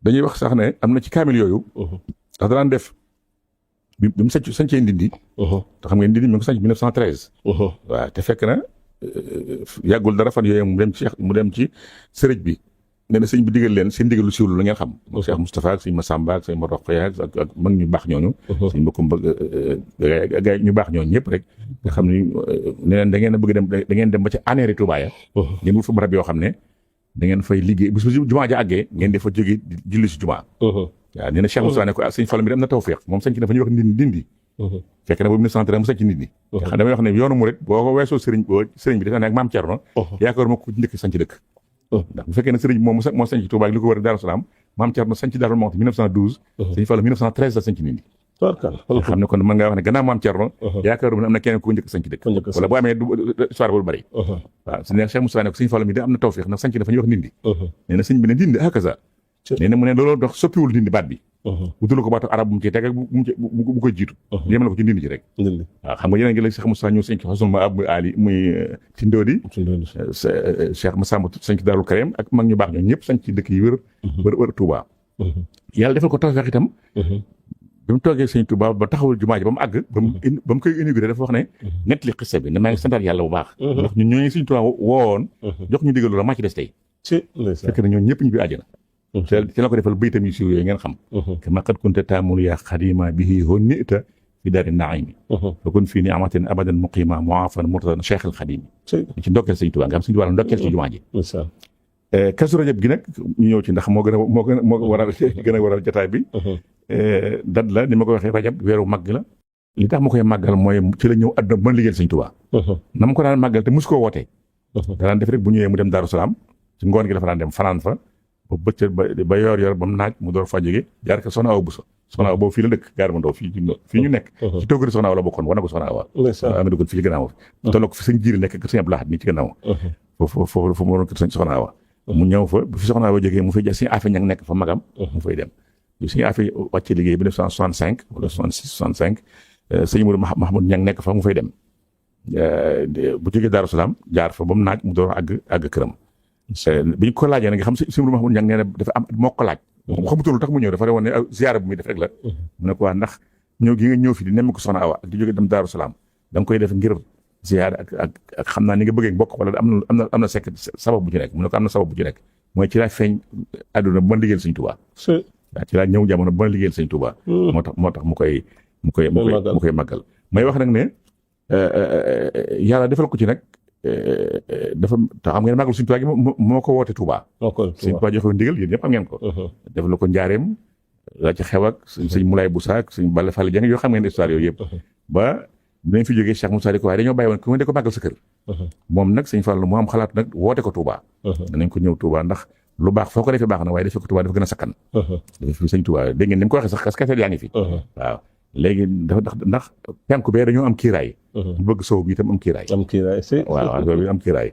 dañuy wax sax ne am na ci kaamil yooyu ndax danaan def bi mu sañcee Ndindi te xam nga Ndindi mi ngi ko sañc 1913 waaw te fekk na yàggul dara fan yooyu mu dem ci sëriñ bi nee na sëñ bi digal leen seen ndigal lu siiwlu la ngeen xam Cheikh Moustapha ak sëñ Massamba ak sëñ Morokhaya ak mag ñu baax ñooñu sëñ mbokkum gaay ñu baax ñooñu ñëpp rek nga xam ni ne leen da ngeen a bëgg dem da ngeen dem ba ci aneeri Touba ya ngeen wut fa barab yoo xam ne da ngeen fay liggéey bis bu jumaa ja àggee ngeen di fa jóge julli si jumaa waaw nee na Cheikh Moustapha ne ko sëñ Fall mi dem na tawfeex moom sañ ci dafa ñuy wax Ndindi fekk na boobu 1913 mu sanc nit ñi nga xam damay wax ne yoonu murit boo ko weesoo sëriñ bi dafa nekk maam Thierno yaakaar ma ko njëkk sanc dëkk ndax bu fekkee ne sëriñ bi moom moo sanc Touba ak li ko wër Darou Salaam maam Thierno sanc Darou Mouhty 1912 sëñ Fallu 1913 la sanc nit ñi nga xam ne kon mën ngaa wax ne gannaaw maam Thierno yaakaaruma ne am na keneen ku njëkk sanc dëkk wala bu amee histoire bu bari waaw su ne Cheikh Moussa ne ko sëñ Fallu mi da am na tawfiix ndax sanc dafa ñuy wax Ndindi nee na sëñ bi ne Ndindi hakaza nee na mu ne looloo dox soppiwul Ndindi baat bi wutulu ko baatu arab bu mu ciy teg ak bu koy jiitu yéem la ko ci Ndindi ji rek waaw xam nga yeneen ngi la Cheikh Moussa ñëw sanc xasul ma ab ali muy Tindodi Cheikh Massamba sanc Daarul Karim ak mag ñu baax ñoo ñëpp sanc ci dëkk yi wër Touba yàlla defal ko tawfiix itam bi mu toogee sëñ Touba ba taxawul jumaa ji ba mu àgg ba mu koy inauguré dafa wax ne nett li xisse bi ne maa ngi santaat yàlla bu baax ndax ñun ñooñu sëñ Touba woon jox ñu digal la maa ci des tey fekk na ñoom ñëpp ñu bi àjjana ci la ko defal baytam yu siiw yooyu ngeen xam kama qad kunta taamul yaa xadima bihi hunnita fi daari naimi fa kun fii ni amatin abadan muqima muafan murtadan cheikh al xadim ci ndokkeel sëñ Touba nga xam sëñ Touba ndokkeel ci jumaa ji Kazu Rajab gi nag ñu ñëw ci ndax moo waral gën a waral jotaay bi dat la ni ma ko waxee rajab weeru màgg la li tax ma koy màggal mooy ci la ñëw àdduna ba liggéeyal sëñ Touba na ma ko daan màggal te mosu koo wootee daan def rek bu ñëwee mu dem Daaru Salaam ci ngoon gi dafa daan dem fanaan fa ba bëccëg ba yor ba mu naaj mu door fa jóge jaar ko Soxna Awa Bousso Soxna Awa boobu fii la dëkk gaar ma ndaw fii ñu nekk ci toggari Soxna Awa la bokkoon wana ko Soxna Awa ama duggoon fii ci gannaaw tolloo ko fi sëñ Jiiri nekk ak sëñ Abdou Lahad nii ci gannaaw foofu mu waroon ko sëñ Soxna Awa mu ñëw fa bu fi Soxna Awa jógee mu fay jaar sëñ Afe Ñang nekk fa magam mu fay dem bi sëñ Afe wàcce liggéey 1965 wala 66 65 sëñ Mourou Mahamoud Ñang nekk fa mu fay dem bu jógee Daaru Salaam jaar fa ba mu naaj mu door àgg këram bi ñu ko laajee nag nga xam sëñ Mourou Mahamoud Ñang nee na dafa am moo ko laaj xamutul lu tax mu ñëw dafa woon ne ziyaara bu muy def rek la mu ne ko waa ndax ñëw gi nga ñëw fi di nemm ko Soxna Awa ak di jógee dem Daaru Salaam da nga koy def ngir ziyaara ak xam naa ni nga bëggee bokk wala am na sekk sabab bu ci nekk mu ne ko am na sabab bu ci nekk mooy ci laa feeñ àdduna bu ma liggéeyal sëñ Touba waaw ci laa ñëw jamono bu ma liggéeyal sëñ Touba moo tax mu koy màggal may wax nag ne yàlla defal ko ci nag dafa te xam ngeen màggal sëñ Touba gi moo ko woote Touba sëñ Touba joxe ndigal yéen ñëpp xam ngeen ko defal ko njaareem la ci xew ak sëñ Moulay Boussa ak sëñ Balla Fall Dieng yoo xam ngeen histoire yooyu yëpp ba dinañ fi jógee Cheikh Moussa di ko waaye dañoo bàyyi woon ku ma de ko màggal sa kër moom nag sëñ Fallu moo am xalaat nag woote ko Touba danañ ko ñëw Touba ndax lu baax foo ko defee baax na waaye defee ko Touba dafa gën a sakkan dafa fi sëñ Touba dégg ngeen ni mu ko waxee sax kaskateel yaa ngi fi waaw léegi dafa ndax penku bee dañoo am kiiraay bu bëgg sow bi itam am kiiraay waaw bi am kiiraay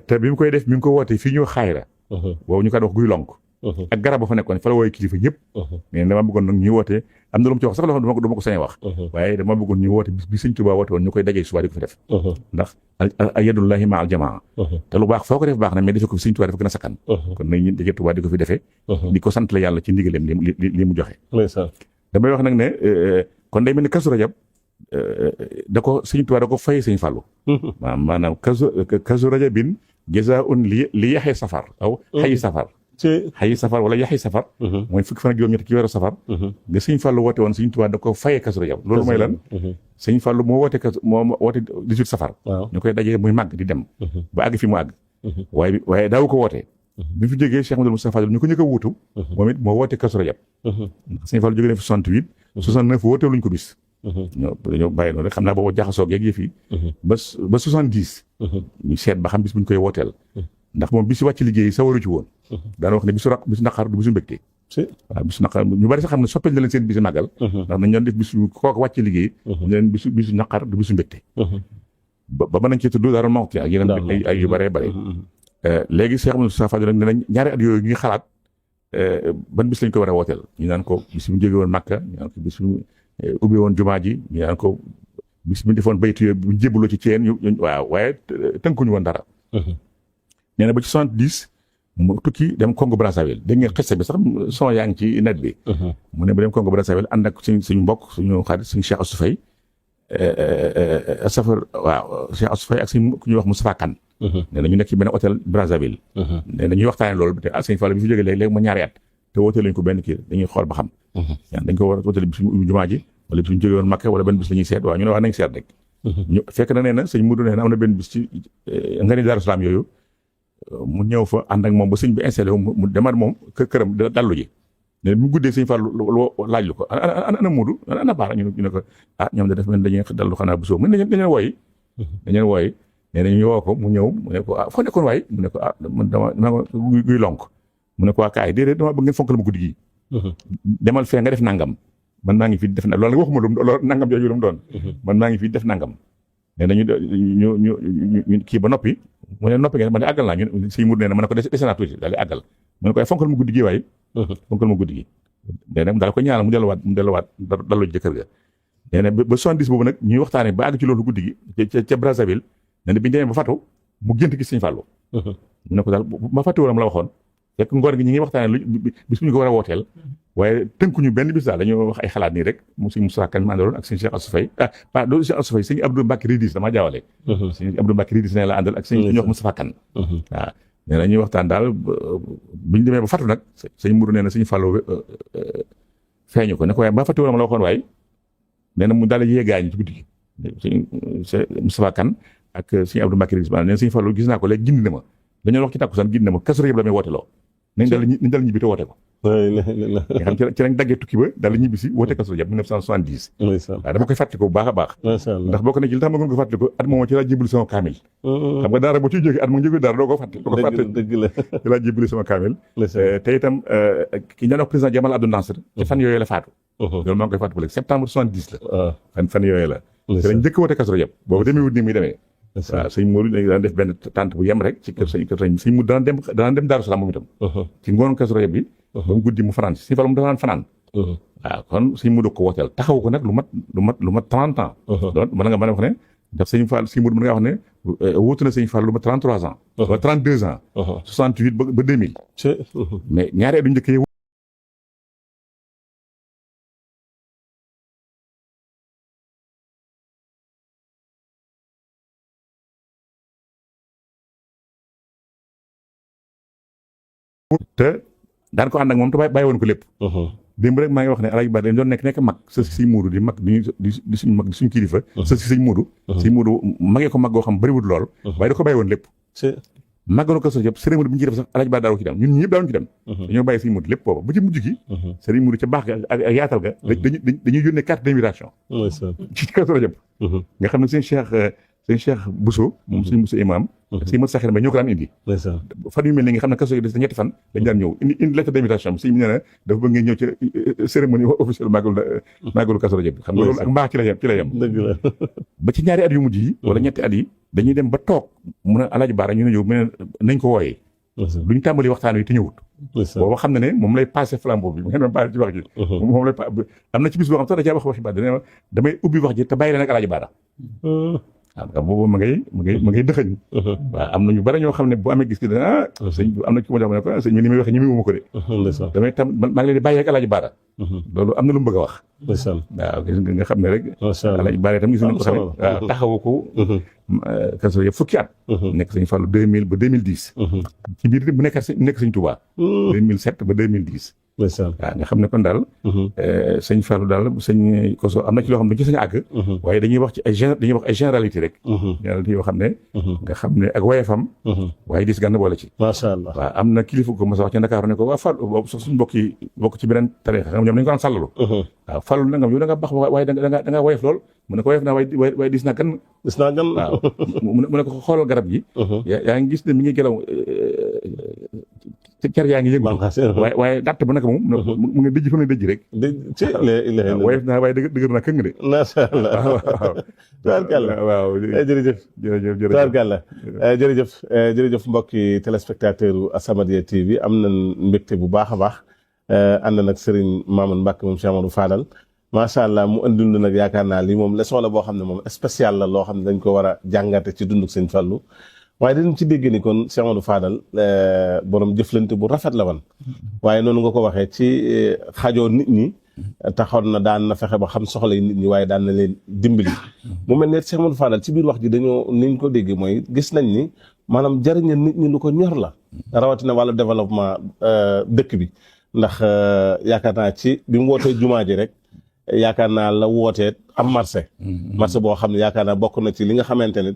te bi mu koy def mi ngi ko woote fii ñu xaayra boobu ñu ko wax guy lonk ak garab ba fa nekkoon fa la wooye kilifa ñëpp mais dama bëggoon nag ñuy woote am na lu mu ci wax sax loo xam ne dama ko sañ wax waaye dama bëggoon ñuy woote bi sëñ Touba woote woon ñu koy dajee suba di ko fi def ndax yadullahi ma al jamaa te lu baax foo ko def baax na mais defee ko fi sëñ Touba dafa gën a sakkan kon nag ñu dajee Touba di ko fi defee di ko sant la yàlla ci ndigalem li mu joxe damay wax nag ne kon day mel ni Kazu Rajab da ko sëñ Touba da ko fay sëñ Fallu maanaam Kazu Rajabin jazaa'un li yaxee safar aw xayi safar xayi safar wala yaxi safar mooy fukki fan ak juróom-ñett ci weeru safar nga sëñ Fallu woote woon sëñ Touba da ko fayee Kazu Rajab loolu mooy lan sëñ Fallu moo woote 18 safar ñu koy dajee muy màgg di dem ba àgg fi mu àgg waaye daawu ko wootee bi fi jógee Cheikh Mouhamadou Moustapha ñu ko njëkk a wuutu moom it moo woote Kazu Rajab sëñ Fallu jógee na fi 68 69 woote luñ ko bis ñoo bàyyi noonu rek xam naa boobu jaxasoo ak yëf yi ba 70 ñu seet ba xam bis buñ koy wooteel ndax moom bisu wàcc liggéey sa waru ci woon daana wax ne bisu naqar du bisu mbégte waaw bisu naqar ñu bari sax xam ne soppal na leen seen bisu màggal ndax nañ doon def bisu kooku wàcc liggéey ñu leen bisu naqar du bisu mbégte ba mën nañ ci tudd Daaru Muxti ak yeneen ay yu bëree bëri léegi Cheikh Moussa Fadil nag ne nañ ñaari at yooyu ñu ngi xalaat ban bis lañ ko war a wooteel ñu naan ko bis mu jóge woon Makka ñu naan ko bis mu ubbi woon jumaa ji ñu naan ko bis mu defoon baytu yooyu bu jébbaloo ci ceen waaw waaye tënkuñu woon dara nee na ba ci 70 mu tukki dem Congo Brazzaville dégg ngeen xeste bi sax son yaa ngi ci net bi mu ne ba dem Congo Brazzaville ànd ak suñu mbokk suñu xarit suñu Cheikh Assou Faye Cheikh Assou Faye ak suñu ku ñuy wax Moustapha Kane nee na ñu nekk ci benn hôtel Brazzaville nee na ñuy waxtaanee loolu te sëñ Fall bi fi jógee léegi ma ñaari at te wootee lañ ko benn kii dañuy xool ba xam dañ ko war a wooteel bi suñu ubbi jumaa ji wala bi suñu jógee woon Makka wala benn bis la ñuy seet waaw ñu ne wax nañ seet rek ñu fekk na nee na sëñ Mudu nee na am na benn bis ci nga ni Daaru Salaam yooyu mu ñëw fa ànd ak moom ba sëñ bi installé mu demaat moom këram dallu ji ne mu guddee sëñ Fallu laaj lu ko ana Moodu ana Baara ñu ne ko ñoom de def mel dañuy dallu xanaa bu soo mën dañu wooyi nee nañu woo ko mu ñëw mu ne ko foo nekkoon waay mu ne ko man dama guy lonk mu ne ko kaay déedéet dama bëgg ngeen fonkal ma guddi gi demal fee nga def nangam man maa ngi fi def loolu waxuma loolu nangam jooju lu mu doon man maa ngi fi def nangam nee nañu ñu kii ba noppi mu ne noppi ngeen ma ne àggal naa ñu sëñ Mourou nee na ma ne ko dese naa tuuti daal di àggal mu ne ko fonkal ma guddi gi waay fonkal ma guddi gi nee na daal ko ñaanal mu delluwaat dallu jëkkër ga nee na ba 70 boobu nag ñuy waxtaane ba àgg ci loolu guddi gi ca Brazzaville nee na bi ñu demee ba fatu mu gént gis sëñ Fallou mu ne ko daal ma fàtte woon la waxoon fekk ngoor gi ñi ngi waxtaane bis bu ñu ko war a wooteel waaye tënkuñu benn bis daal dañoo wax ay xalaat nii rek mu sëñ Moussa Kane ma àndaloon ak sëñ Cheikh Assou Faye do Cheikh Assou Faye sëñ Abdou Mbacke Ridis damaa jaawale sëñ Abdou Mbacke Ridis ne la àndal ak sëñ ñox Moustapha Kane waaw nee na ñuy waxtaan daal bu ñu demee ba fatu nag sëñ Mourou nee na sëñ Fallou feeñu ko ne ko waaye ba fàtte woon la waxoon waaye nee na mu daal yee gaañu ci guddi gi sëñ Moustapha Kane ak sëñ Abdou Mbacke Ridis ma nee na sëñ Fallou gis naa ko léegi gindi na ma dañoo wax ci takkusaan gindi na ma Kazu Rajab la may woote loo nañ dal ñibbi te woote ko nga xam ci lañ daggee tukki ba daal ñibbi si woote Kazu Rajab 1970 waaw dama koy fàttaliku bu baax a baax ndax boo ko ne ci li tax ma gën ko fàttaliku at moom ci laa jébali sama kaamil xam nga daara boo ciy jógee at mu jógee daara doo ko fàtte dëgg la ci laa jébali sama kaamil te itam ki ñu daan wax président Jamal Abdou Nasser te fan yooyu la faatu loolu maa ngi koy fàttaliku léegi septembre 70 la fan yooyu la te lañ njëkk woote Kazu Rajab boobu demee wut nii muy demee waaw sëñ Modou dañu daan def benn tànt bu yem rek ci kër sëñ mu daan dem Daaru Salaam moom itam ci ngoon Kazu Rajab bi ba mu guddi mu fanaan si sëñ Fallu mu dafa daan fanaan waaw kon sëñ Modou ko wooteel taxaw ko nag lu mat 30 ans donc mën nga wax ne ndax sëñ Fall sëñ Modou mën nga wax ne wóotu na sëñ Fall lu mat 33 ans wala 32 ans 68 ba 2000 mais ñaari at yu njëkk te daan ko ànd ak moom te bàyyi woon ko lépp démb rek maa ngi wax ne Alaaji Ba dañ doon nekk mag sa si sëñ Moodu di mag di suñu mag di suñu kilifa sa si sëñ Moodu magee ko mag goo xam bëriwul lool waaye da ko bàyyi woon lépp màggalu Kazu Rajab cérémonie bi ñu ciy def sax Alaaji Ba daaw ci dem ñun ñëpp daawuñu ci dem dañoo bàyyi sëñ Moodu lépp booba ba ci mujj gi sëñ Moodu ca baax ga ak yaatal ga dañuy yónnee carte d'invitation ci Kazu Rajab nga xam ne sëñ Cheikh Bousso moom sëñ Bousso imam ak sëñ Mat Saxir Mbay ñoo ko daan indi fan yu mel ni nga xam ne Kazu Rajab des na ñetti fan dañ daan ñëw indi lettre d'invitation sëñ bi nee na dafa bëgg ngeen ñëw ci cérémonie officielle màggalu Kazu Rajab bi xam nga loolu ak mbaax ci la yem dëgg la ba ci ñaari at yu mujj yi wala ñetti at yi dañuy dem ba toog mu ne Alaaji Baara ñu ne ñëw mu ne nañ ko wooyee duñ tàmbali waxtaan wi te ñëwut booba xam na ne moom lay passé flambeau bi ngeen ma baal ci wax ji moom lay am na ci bis boo xam sax da caa waxi baat dane damay ubbi wax ji te bàyyi leen ak Alaaji Baara waaw boobu ma ngay dëxëñ waaw am na ñu bari ñoo xam ne bu amee gis gi dana sëñ am na ci ma jox ne ko sëñ mi ni muy waxee ñi muy wuma ko de damay tam maa ngi leen di bàyyi ak Alaaji Baara loolu am na lu mu bëgg a wax waaw gis nga xam ne rek Alaaji Baara itam gis nañ ko tamit waaw taxawu ko Kazu Rajab fukki at nekk sëñ Fallu 2000 ba 2010 ci biir bu nekk sëñ Touba 2007 ba 2010 waaw nga xam ne kon daal sëñ Fallou daal sëñ Koso am na ci loo xam ne dañ ci sañ àgg waaye dañuy wax ci ay généralité rek généralité yoo xam ne nga xam ne ak wayefam waaye dis gànn boole ci macha allah waaw am na kilifa ko mos a wax ci Ndakaaru ne ko waa Fallou boobu sax suñu bokk ci beneen tariixa ñoom dañu ko daan sàllalu waaw Fallou nangam yow da nga baax waaye da nga wayef lool mu ne ko wayef naa waaye dis naa gan waaw mu ne ko xoolal garab gi yaa ngi gis ne mi ngi gelaw cer yaa ngi yëngu waaye datt ba naka moom mu ngi dëjj fa mu ne dëjj rek wayef naa waaye dëgër naa këng de macha allah waaw tubaarkàlla waaw jërëjëf mbokki téléspectateur u As-Samadiyya TV am nañ mbégte bu baax a baax ànd nag Serigne Mamoune Mbacke moom Cheikh Amadou Fadal macha allah mu andil nag yaakaar naa lii moom leçon la boo xam ne moom spécial la loo xam ne dañ ko war a jàngate ci dunduk Sëñ Fallu waaye dañ ci dégg ni kon Cheikh Amadou Fadal borom jëflante bu rafet la woon waaye noonu nga ko waxee ci xajoo nit ñi taxoon na daan na fexe ba xam soxla yi nit ñi waaye daan na leen dimbali mu mel ne Cheikh Amadou Fadal ci biir wax ji dañoo niñ ko dégg mooy gis nañ ni maanaam jariñal nit ñi lu ko ñor la rawatina wàllu développement dëkk bi ndax yaakaar naa ci bi mu wootee jumaa ji rek yaakaar naa la wootee am marché boo xam ne yaakaar naa bokk na ci li nga xamante ne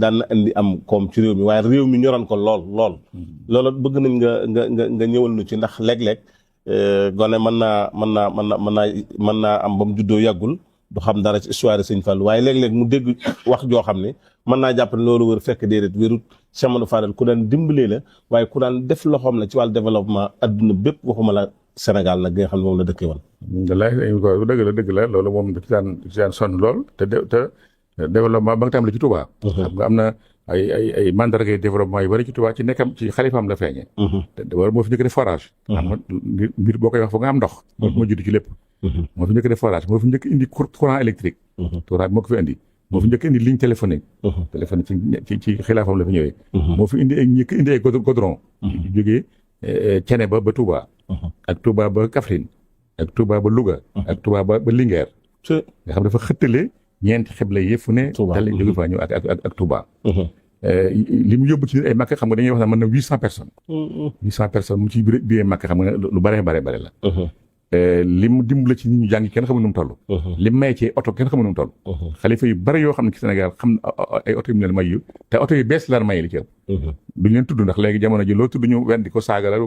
daan na indi am koom ci réew mi waaye réew mi ñoroon ko lool loolu bëgg nañ nga ñëwal nu ci ndax léeg-léeg gone mën naa am ba mu juddoo yàggul du xam dara ci histoire Sëñ Fallu waaye léeg-léeg mu dégg wax joo xam ne mën naa jàpp ne loolu wër fekk déedéet wérut Cheikh Amadou Fadal ku daan dimbalee la waaye ku daan def loxoom la ci wàllu développement adduna bépp waxuma la Sénégal nag gi nga xam ne moom la dëkkee woon. dëgg la loolu moom da ci daan sonn lool te développement ba nga tàmbalee ci Touba. xam nga am na ay mandargay développement yu bari ci Touba ci nekkam ci xalifaam la feeñee. te moo fi njëkk def forage. xam nga mbir boo koy wax foog nga am ndox. moo jiitu ci lépp. moo fi njëkk def forage moo fi njëkk indi courant électrique. Touba moo ko fi indi. moo fi njëkk indi ligne téléphonique. ci xilaafam la fi ñëwee. moo fi indi ay goudron. jógee Cene ba Touba. ak Touba ba Kaffrine. ak Touba ba Louga. ak Touba ba Linguère. nga xam dafa xëttale ñeenti xibla yëpp fu ne. dal jóge fa ñëw ak Touba. li mu yóbbu ci ay Makka xam nga dañuy wax ne mën na 800 personnes. 800 personnes mu ci biir Makka xam nga lu bare la. li mu dimbale ci nit ñu jàng kenn xamul nu mu toll. li mu may ci oto kenn xamul nu mu toll. xalifa yu bari yoo xam ne ci Sénégal xam ay oto yu mu leen may yu te oto yu bees la may li ci ëpp. duñ leen tudd ndax léegi jamono ji loo tudd ñu wen di ko saaga la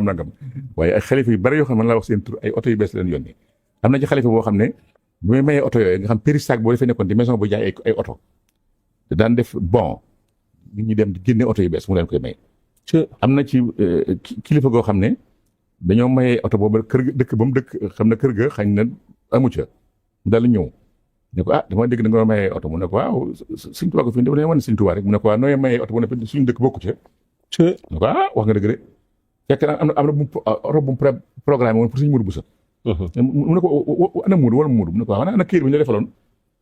nangam. waaye ay xalifa yu bari yoo xam ne mën laa wax seen tur ay oto yu bees la leen yónni. am na ci xalifa boo xam ne bu may mayee oto yooyu nga xam Périssac boo defee nekkoon di maison bu jaay ay oto daan def bon nit ñi dem di génne oto yu bees mu leen koy may. am na ci kilifa goo xam ne dañoo mayee oto boobu kër dëkk ba mu dëkk xam na kër ga xañ na amu ca mu daal di ñëw ne ko dama dégg da nga mayee oto mu ne ko waaw Sëñ Tuubaa ko fi dafa wane Sëñ Tuubaa rek mu ne ko waaw nooy mayee oto bu ne suñu dëkk bokku ca ne ko wax nga dëgg de fekk na am na oto bu mu programme woon pour Sëñ Mudu Buso mu ne ko ana Mudu wala Mudu mu ne ko waaw ana kër bi ñu la defaloon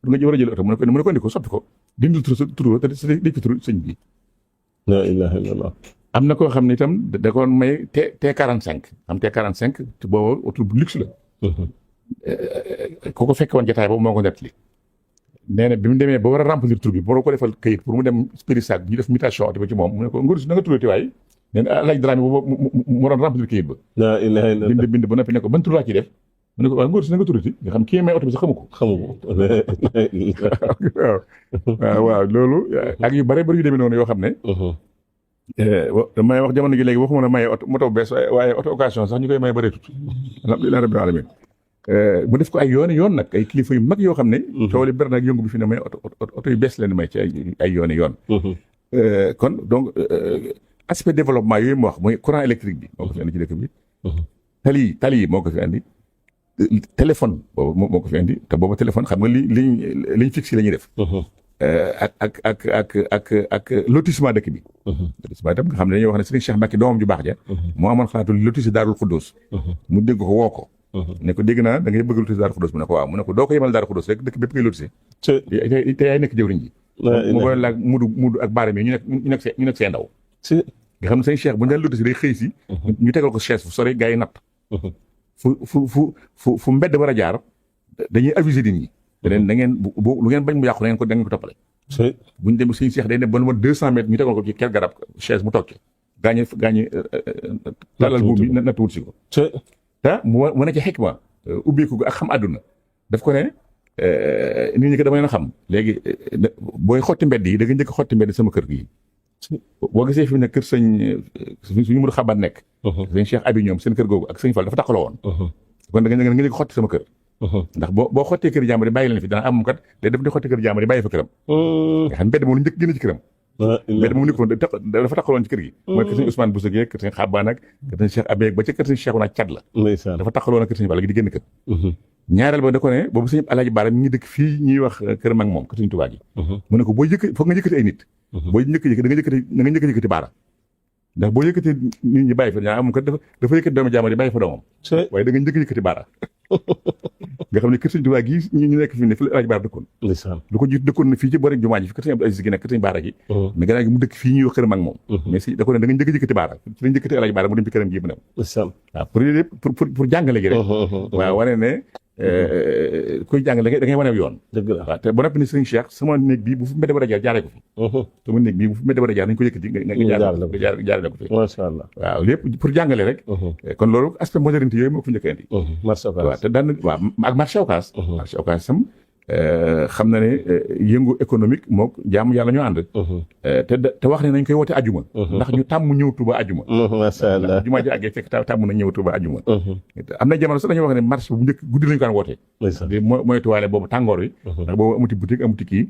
du nga war a jël oto mu ne ko indi ko soppi ko dindil tur te dégg ko tur sëñ bi la ilaha illallah am na koo xam ne itam da ko may T45 am T45 te boobu oto bu luxe la. ku ko fekk woon jotaay boobu moo ko nettali. nee na bi mu demee ba war a remplir tur bi boo ko defal kayit pour mu dem Périssac bi ñu def mutation oto ba ci moom mu ne ko Ngor si na nga tuddati waay nee na laaj Dramé boobu mu doon remplir kayit ba. la ilaha illallah bind ba noppi ne ko ban tur laa ciy def mu ne ko waaw Ngor si na nga tuddati nga xam kii may oto bi sax xamu ko. waaw loolu ak yu bare bari yu demee noonu yoo xam ne. damay wax jamono gi léegi waxuma ne maye oto moto bees waaye auto occasion sax ñu koy maye bëreetut alhamdulilah rabbil alamin mu def ko ay yoon nag ay kilifa yu mag yoo xam ne coow li bari nag yëngu bi fi ne may oto yu bees leen may ci ay yoon kon donc aspect développement yooyu mu wax mooy courant électrique bi moo ko fi indi ci dëkk bi tali yi moo ko fi indi téléphone boobu moo ko fi indi te boobu téléphone xam nga liñ fixe la ñuy def ak lotissement dëkk bi. lotissement itam nga xam ne dañuy wax ne Serigne Cheikh Mbacké doomam ju baax ja. moo amoon xalaatu lotissé Daarul Xuddoos. mu dégg ko woo ko. ne ko dégg naa da ngay bëgg lotissé Daarul Xuddoos mu ne ko waaw mu ne ko doo ko yemal Daarul Xuddoos rek dëkk bépp ngay lotissé. te yaay nekk jëwriñ ji. mu boole laag mudu ak baaraam yi ñu nekk seen ndaw. nga xam ne Serigne Cheikh bu ñu daan lotissé day xëy si. ñu tegal ko chaise fu sori gaa yi natt. fu mbedd war a jaar dañuy aviser nit ñi. da ngeen lu ngeen bañ mu yàqu da ngeen ko toppale. bu ñu dem Sëñ Seex day ne ba 200 mètres ñu tegal ko ci ker garab chaise mu toog ci gaañe talal buum bi natt wut si ko. te mu ne ci xikma ubbeeku ak xam àdduna daf ko ne nit ñi ko dama leen a xam léegi booy xotti mbedd yi da nga njëkk xotti mbedd sama kër gi. boo gisee fi ne kër suñu mën a xabaat nekk. sëñ Cheikh Abi ñoom seen kër googu ak sëñ Fall dafa taxaloo woon. kon da nga njëkk xotti sama kër. ndax boo xottee kër jàmbur yi bàyyi leen fi dana am kat day def di xotti kër jàmbur yi bàyyi fa këram. nga xam mbedd moom lu njëkk génn ci këram. mbedd moom nekkoon dafa taxaloon ci kër gi. mooy kër sëñ Ousmane Bousso gi kër sëñ Xabaan ak kër sëñ Cheikh Abé ba ca kër sëñ Cheikh naa Cad la. dafa taxaloon ak kër sëñ Fall gi di génn kër. ñaareel ba da ko ne boobu sëñ Alaaji Baara mi ngi dëkk fii ñuy wax kër mag moom kër sëñ Tuubaa gi. mu ne ko foog nga yëkkati ay nit. boo njëkk da nga njëkk yëkkati Baara ndax boo yëkkatee nit ñi bàyyi fa ñaa amum kat dafa yëkkati doomu jàmbur yi bàyyi fa doomam waaye da nga njëkk yëkkati Baara nga xam ne kër sëñ Tuubaa gi ñu nekk fi ne fi la Alaaji Baara dëkkoon lu ko jiitu dëkkoon na fii ci boori jumaa ji fi kër sëñ Abdou Aziz gi nekk kër sëñ Baara gi mais gannaaw gi mu dëkk fii ñuy wax kër mag moom mais si da ko ne da nga njëkk yëkkati Baara ci la njëkkati Alaaji Baara mu dem ci këram gi mu dem waaw pour jàngale gi rek waaw wane ne kuy jàngale da ngay wane yoon dëgg la waaw te ba noppi ne sëñ Cheikh sama néeg bi bu fi mbedd war a jaar jaaree ko fi sama néeg bi bu fi mbedd war a jaar nañ ko yëkkati nga jaarale ko fi masha Allah waaw lépp pour jàngale rek kon loolu aspect modernité yooyu moo ko fi njëkk indi waaw te daan waaw ak marché Ocass sam xam na ne yëngu économique mook jaamu yàlla ñoo ànd. te wax ne nañ koy woote ajuma. ndax ñu tàmm ñëw Tuuba ajuma. macha allah ndax jumaa ji àggee fekk tàmm na ñëw Tuuba ajuma. am na jamono sax dañuy wax ne marché bu njëkk guddi lañu ko daan woote. di moytuwaale boobu tàngoor wi. ndax boobu amuti boutique amuti kii.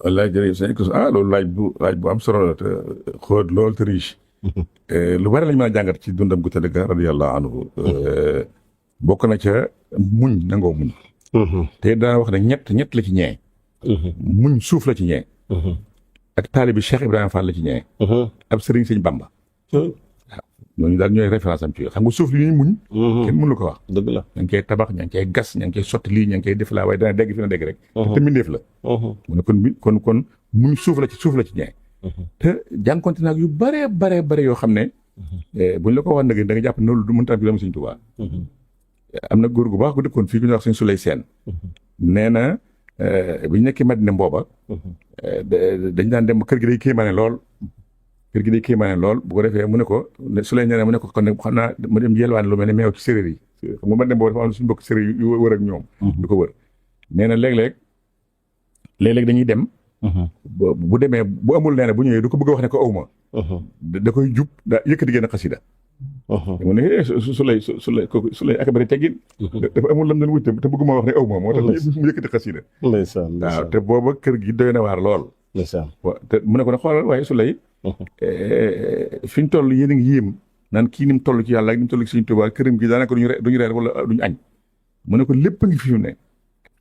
wallaay jërëjëf sëñ ko loolu laaj bu am solo la te xóot lool te riche. lu bari lañ mën a jàngat ci dundam gu tëdd ga radiyallahu anhu. bokk na ca muñ nangoo muñ. te daana wax ne ñett la ci ñee. muñ suuf la ci ñee. ak taalibi Cheikh Ibrahima Fall la ci ñee. ab sëriñ sëñ Bamba. waaw ñooñu daal ñooy référence am ci xam nga suuf li ñuy muñ. kenn mënu ko wax. dëgg la ña ngi koy tabax ña ngi koy gas ña ngi koy sotti lii ña ngi koy def laa waaye dana dégg fi na dégg rek. te mbindeef la. mu ne kon muñ suuf la ci ñee. te jànkonte naag yu bare yoo xam ne. buñ la ko wax nag da nga jàpp ne loolu du mënta am ci doomu Sëñ Tuubaa. am na góor gu baax gu dëkkoon fii ku ñuy wax Sëñ Suley Seen. nee na bi ñu nekkee Madina mbooba. dañ daan dem kër gi day kéemaane lool. bu ko defee mu ne ko Suley nee na mu ne ko kon nag xam naa ma dem yelwaane lu mel ne meew ci séréer yi. xam nga Madina mbooba dafa am suñu mbokk séréer yu wër ak ñoom. du ko wër nee na léeg-léeg dañuy dem. bu demee bu amul nee na bu ñëwee du ko bëgg a wax ne ko awma. da koy jub daa yëkkati génn xasida. mu ne su lay ak bari teggin. dafa amul lam doon wut te bëgguma wax ne awma moo tax mu yëkkati xasida. waaw te booba kër gi doy na waar lool. te mu ne ko ne xoolal waaye su lay fi ñu toll yéen a ngi yéem naan kii ni mu toll ci yàlla ak ni mu toll ci Sëñ Tuubaa këram gi daanaka duñu reer wala duñu añ. mu ne ko lépp a ngi fi mu ne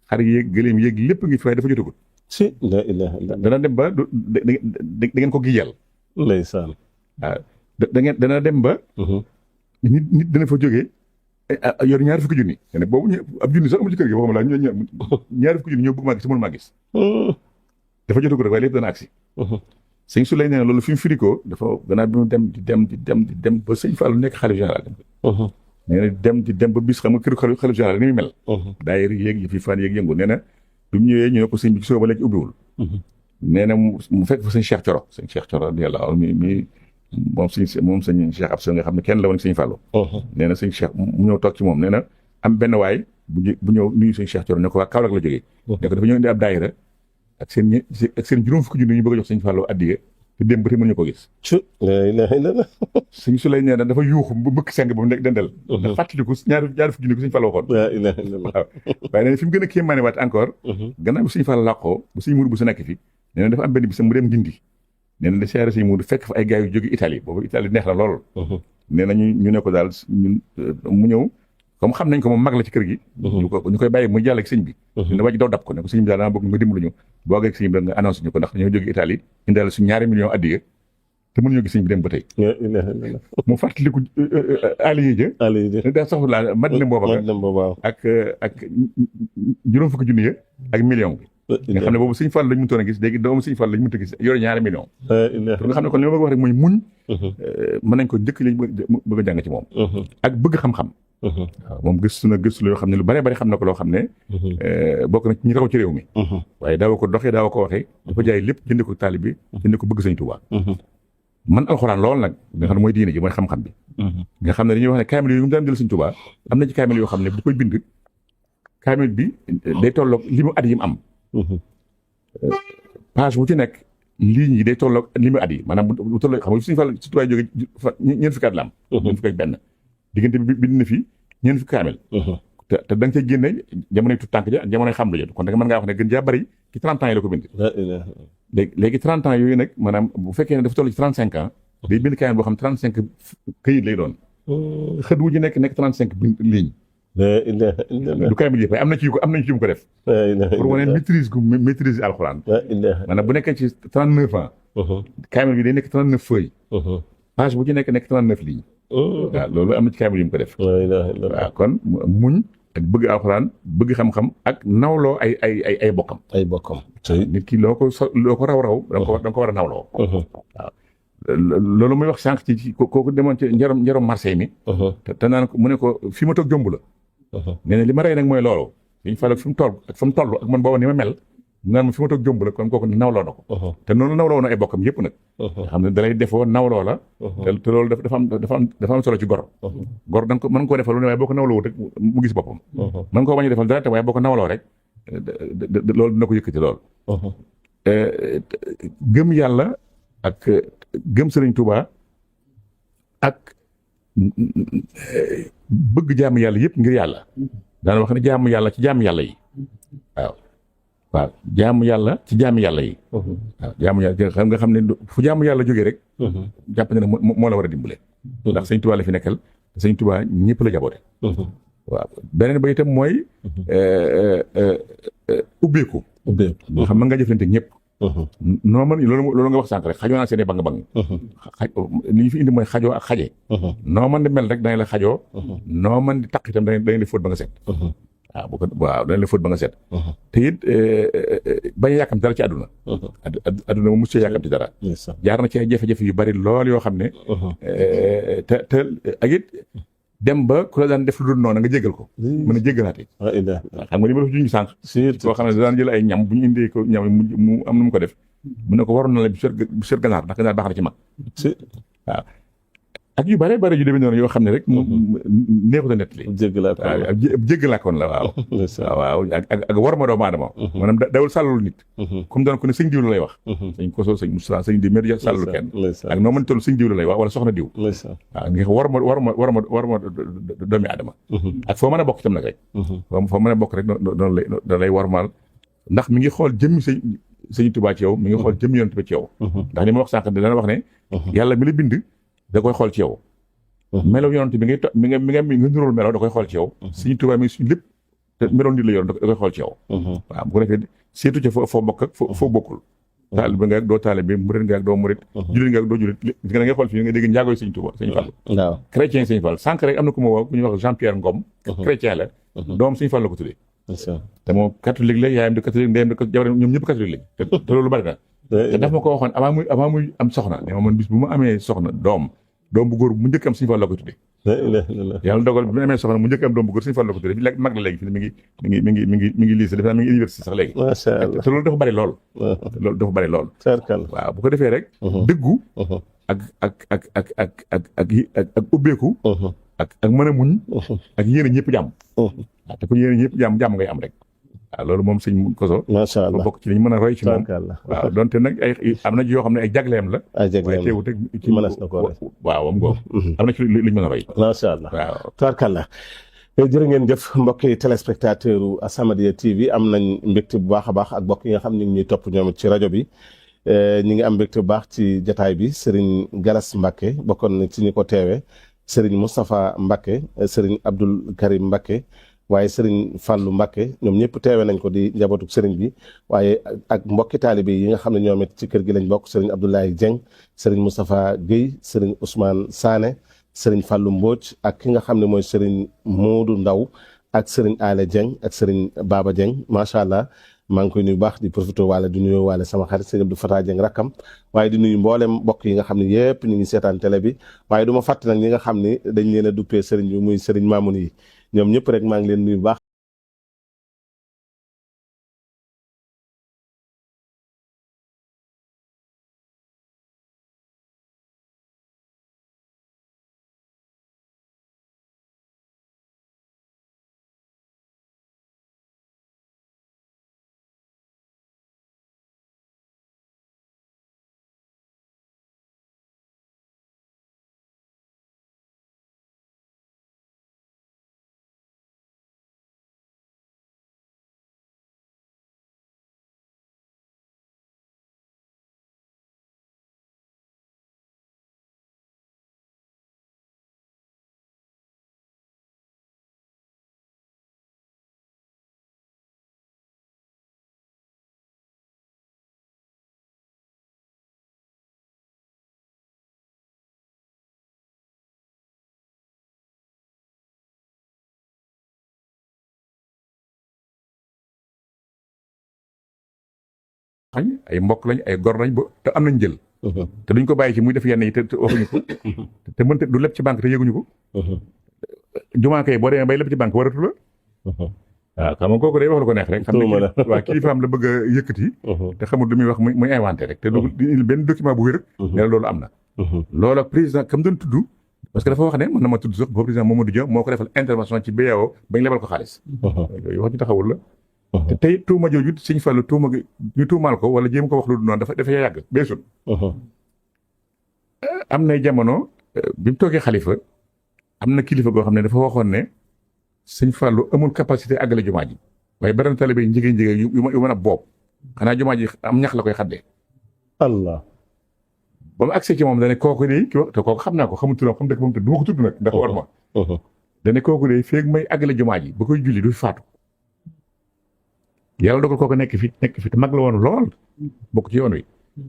xar yéeg gëléem yéeg lépp a ngi fi waaye dafa jotagul. si la ilaha illa dana dem ba da ngeen ko gijal. ndeysaan. waaw dana dem ba. nit dana fa jógee yor ñaari fukki junni. te ne boobu ab junni sax amul ci kër gi waxuma la ñaari fukki junni ñoo bëgg maa gis mënu maa gis. dafa jotagul rek waaye lépp dana agsi. sëñ su lay nee loolu fi mu firikoo dafa gannaaw bi mu dem ba sëñ Fallou nekk xalif général. nee na di dem ba bis xam nga kër xalif général ni muy mel. daayira yéeg yi fi fan yéeg yëngu nee na bi mu ñëwee ñu ne ko sëñ bi gisoo ba léegi ubbiwul. nee na mu fekk fa sëñ Cheikh Thioro radiyallahu moom sëñ Cheikh Absa nga xam ne kenn la woon sëñ Fallou. nee na sëñ Cheikh mu ñëw toog ci moom nee na am benn waay bu ñëw nuyu sëñ Cheikh Thioro ne ko waa Kaolack la jógee. ne ko dafa ñëw indi ab daayira ak seen juróom fukki junni ñu bëgg a jox sëñ Fallou addiya te dem ba te mënuñu ko gis. la ilaha illallah. sëñ su lay nee na dafa yuuxu bu bëkk seng ba mu nekk dendal. da fàttaliku ñaari fukki junni ko sëñ Fallou waxoon. la ilaha illallah. waaw waaye nee na fi mu gën a kéemaane waat encore. gannaaw bi sëñ Fallou làqoo bu sëñ Mourou bu sa nekk fi nee na dafa am benn bis mu dem Ndindi. nee na da siyaare sëñ Mourou fekk fa ay gars yu jóge Italie boobu Italie neex na lool. nee na ñu ne ko daal mu ñëw comme xam nañ ko moom mag la ci kër gi. ñu koy bàyyi muy jàll ak sëñ bi. ñu ne wàcc daw dab ko ne ko sëñ bi daal dama bëgg nga dimbali ñu boo àggee ak sëñ bi nga annoncé ñu ko ndax dañoo jóge Italie indaale suñu 2 millions addiya te mënuñoo gis sëñ bi dem ba tey. mu fàttaliku Aliou Dia. daa soxla Madina booba ak juróom fukki junni ak million bi. nga xam ne boobu sëñ Fall lañ mëntoon a gis léegi doomu sëñ Fall lañ mënta gis yore 2 millions. nga xam ne kon li ma bëgg wax rek mooy muñ. mën nañ ko njëkk lañ bëgg a jàng ci moom. ak bëgg xam-xam. waaw moom gëstu la yoo xam ne lu bare bari xam na ko loo xam ne. bokk na ñi raw ci réew mi. waaye daaw ko doxee daaw ko waxee. dafa jaay lépp jënd ko taalib bi jënd ko bëgg sëñ Tuubaa. man alxuraan lool nag nga xam ne mooy diine ji mooy xam-xam bi. nga xam ne dañuy wax ne kaamil yooyu mu daan jël sëñ Tuubaa am na ci kaamil yoo xam ne bu koy bind kaamil bi day tolloog li mu at yi mu am. page bu ci nekk ligne yi day tolloog li mu at yi maanaam bu tolloog xam nga suñu Fall si tubaab jóge ñeent fukki at la am. ñeent fukki ak benn diggante bi bind na fi ñeent fukki kaamil. te da nga cay génne jamonoy tuut tànk ja ak jamonoy xam lu ja kon da nga mën ngaa wax ne gën jaa bari ci 30 ans yi la ko bind. léegi 30 ans yooyu nag maanaam bu fekkee ne dafa toll ci 35 ans. day bind kaamil boo xam 35 këyit lay doon. xët wu ci nekk 35 lignes. du kaamil yëpp am na ci yu ko def. pour wane maîtrise alxuraan. maanaam bu nekkee ci 39 ans. kaamil bi day nekk 39 feuilles. page bu ci nekk 39 lignes. waaw loolu am na ci kaamil yu mu ko def. waaw kon muñ ak bëgg alxuraan bëgg xam-xam ak nawloo ay bokkam. ay bokkam. nit ki loo ko raw. da nga ko war a nawloo. waaw loolu muy wax sànq ci kooku demoon ci njarom Marseille mi. te naan ko mu ne ko fi ma toog jomb la. nee na li ma rey nag mooy loolu. fi ñu fal ak fi mu toll ak man booba ni ma mel. naan ma fi ma toog jomb la kon kooku nawloo na ko. te noonu nawloo na ay bokkam yëpp nag. nga xam ne dalay defoo nawloo la. te loolu dafa am solo ci gor. gor da nga ko mën nga koo defal lu ne waaye boo ko nawloo rek mu gis boppam. mën nga koo bañ a defal dara te waaye boo ko nawloo rek loolu dina ko yëkkati lool. gëm yàlla ak gëm Sëriñ Tuubaa ak bëgg jaamu yàlla yëpp ngir yàlla. daana wax ne jaamu yàlla ci jaamu yàlla yi. waaw jaamu yàlla ci jaamu yàlla yi. waaw jaamu yàlla xam nga xam ne fu jaamu yàlla jógee rek. jàpp ne moo la war a dimbale. ndax Sëriñ Tuubaa la fi nekkal Sëriñ Tuubaa ñëpp la jaboote. waaw beneen ba itam mooy ubbeeku. nga xam nga jëflante ñëpp. noo man loolu nga wax sànq rek xajoo naa seen i bang-bang. li ñu fi indi mooy xajoo ak xaje. noo man di mel rek danañ la xajoo. noo man di taq itam danañ la fóot ba nga set. waaw danañ la fóot ba nga set. te it bañ a yàkkamti dara ci àdduna. àdduna moom mos cee yàkkamti dara. jaar na ci ay jafe-jafe yu bari lool yoo xam ne. te ak it dem ba ku la daan def lu dul noonu nga jéggal ko. mën a jéggalaate. xam nga li ma def juñu sànq. koo xam ne daan jël ay ñam bu ñu indee ko ñam mu am na mu ko def. mu ne ko waroon na la bu seet ganaar ndax ganaar baax na ci mag. waaw ak yu bare bare yu demee noonu yoo xam ne rek. neexut a nettali. jéggalaakoon la waaw. waaw ak war ma doomu aadama. maanaam dawul sàllalu nit. comme doon ko ne sëñ diw la lay wax. sëñ Koso sëñ Moussa sëñ di média sàllalu kenn. ak noo mën toll sëñ diw la lay wax wala soxna diw. waaw nga war ma doomi aadama. ak foo mën a bokk itam nag rek. foo mën a bokk rek da lay warmaal ndax mi ngi xool jëmmi sëñ Tuubaa ci yow mi ngi xool jëmmi Yonent bi ci yow. ndax li ma wax sànq dana wax ne. yàlla mi la bind da koy xool ci yow. melaw Yonent bi mi nga niróol melaw da koy xool ci yow. Sëñ Tuubaa mi suñu lépp te meloon nit la yor da koy xool ci yow. waaw bu ko defee seetu ca foo bokk ak foo bokkul. taalibe nga ak doo taalibe murit nga ak doo murit. jullit nga ak doo jullit gis nga xool fii nga dégg njaagoy Sëñ Tuubaa Sëñ Fallu. waaw chrétien Sëñ Fallu sànq rek am na ku ma woo ku ñuy wax Jean Pierre Ngom. chrétien la. doom Sëñ Fallu la ko tuddee. te moom catholique la yaayam di catholique ndeyam di jabar ñoom ñëpp catholique lañ te loolu bari na. te daf ma ko waxoon avant muy am soxna ne ma man bis bu ma amee soxna doom bu góor mu njëkk am Sëñ Fallu la ko tuddee. yàlla dogal bi mu amee soxna mu njëkk am doom bu góor Sëñ Fallu la ko tuddee fi mag la léegi fi mi ngi lycée defe naa mi ngi université sax léegi. macha Allah te loolu dafa bari lool. waaw bu ko defee rek. dëggu. ak ubbeeku. ak mën a muñ. ak yéene ñëpp jàmm. waaw te ko yéene ñëpp jàmm ngay am rek. waaw loolu moom sëñ Koso. macha Allah bokk ci li ñu mën a roy ci moom. waaw donte nag am na ci yoo xam ne ay jagleem la. waaye teewut ci mënees na ko waaw am ngoo am na ci lu ñu mën a roy. macha Allah waaw tubaarkàlla. jërë ngeen jëf mbokki téléspectateur u As-Samadiyya TV am nañ mbégte bu baax a baax ak mbokk yi nga xam ne ñu ngi ñuy topp ñoom ci rajo bi. ñi ngi am mbégte bu baax ci jataay bi Serigne Galas Mbacke bokkoon na ci ñi ko teewee Serigne Moustapha Mbacke Serigne Abdoul Karim Mbacke. waaye Serigne Fallou Mbacke ñoom ñëpp teewe nañ ko di njabootu Serigne bi waaye ak mbokki taalibe yi nga xam ne ñoom it ci kër gi lañ bokk Serigne Abdoulaye Dieng Serigne Moustapha Guèye Serigne Ousmane Sané Serigne Fallou Mbodj ak ki nga xam ne mooy Serigne Modou Ndaw ak Serigne Ale Dieng ak Serigne Baba Dieng macha allah maa ngi koy nuyu baax di profité waale di nuyu waale sama xarit Serigne Abdou Fatah Dieng rakkam waaye di nuyu mboolem mbokk yi nga xam ne yëpp ñu ngi seetaan télé bi waaye du ma fàtte nag ñi nga xam ni dañ leen a duppee Serigne bi muy Serigne Mamoun yi ñoom ñëpp rek maa ngi leen nuyu baax xañ ay mbokk lañ ay gor lañ ba te am nañ jël te duñ ko bàyyi ci muy def yenn yi te waxuñu ko te mënta du lépp ci banque te yëguñu ko jumaa kay boo demee bay lépp ci banque waratu la waaw xam nga kooku day wax lu ko neex rek xam ne waaw kilifaam la bëgg a yëkkati te xamul lu muy wax muy inventé rek te du benn document bu wér ne loolu am na loolu ak président kam doon tudd parce que dafa wax ne mën na ma tudd sax boobu président Mamadou Dia moo ko defal intervention ci BAO bañ lebal ko xaalis yooyu wax ñu taxawul la te tey tuuma jooju Sëñ Fallu tuuma ñu tuumaal ko wala jéem ko wax lu du noonu dafa yàgg beesul am nay jamono bi mu toogee xalifa am na kilifa goo xam ne dafa waxoon ne Sëñ Fallu amul capacité àggale jumaa ji waaye bari na talibé yi njigéen yu mën a boob xanaa jumaa ji am ñax la koy xaddee Allah ba mu accès ci moom dane kooku de te kooku xam naa ko xamul turam xam dëkk moom te du ma ko tudd nag ndax war ma dane kooku de feeg may àggale jumaa ji ba koy julli du faatu yàlla dogal kooku nekk fi te mag la woon lool bokk ci yoon wi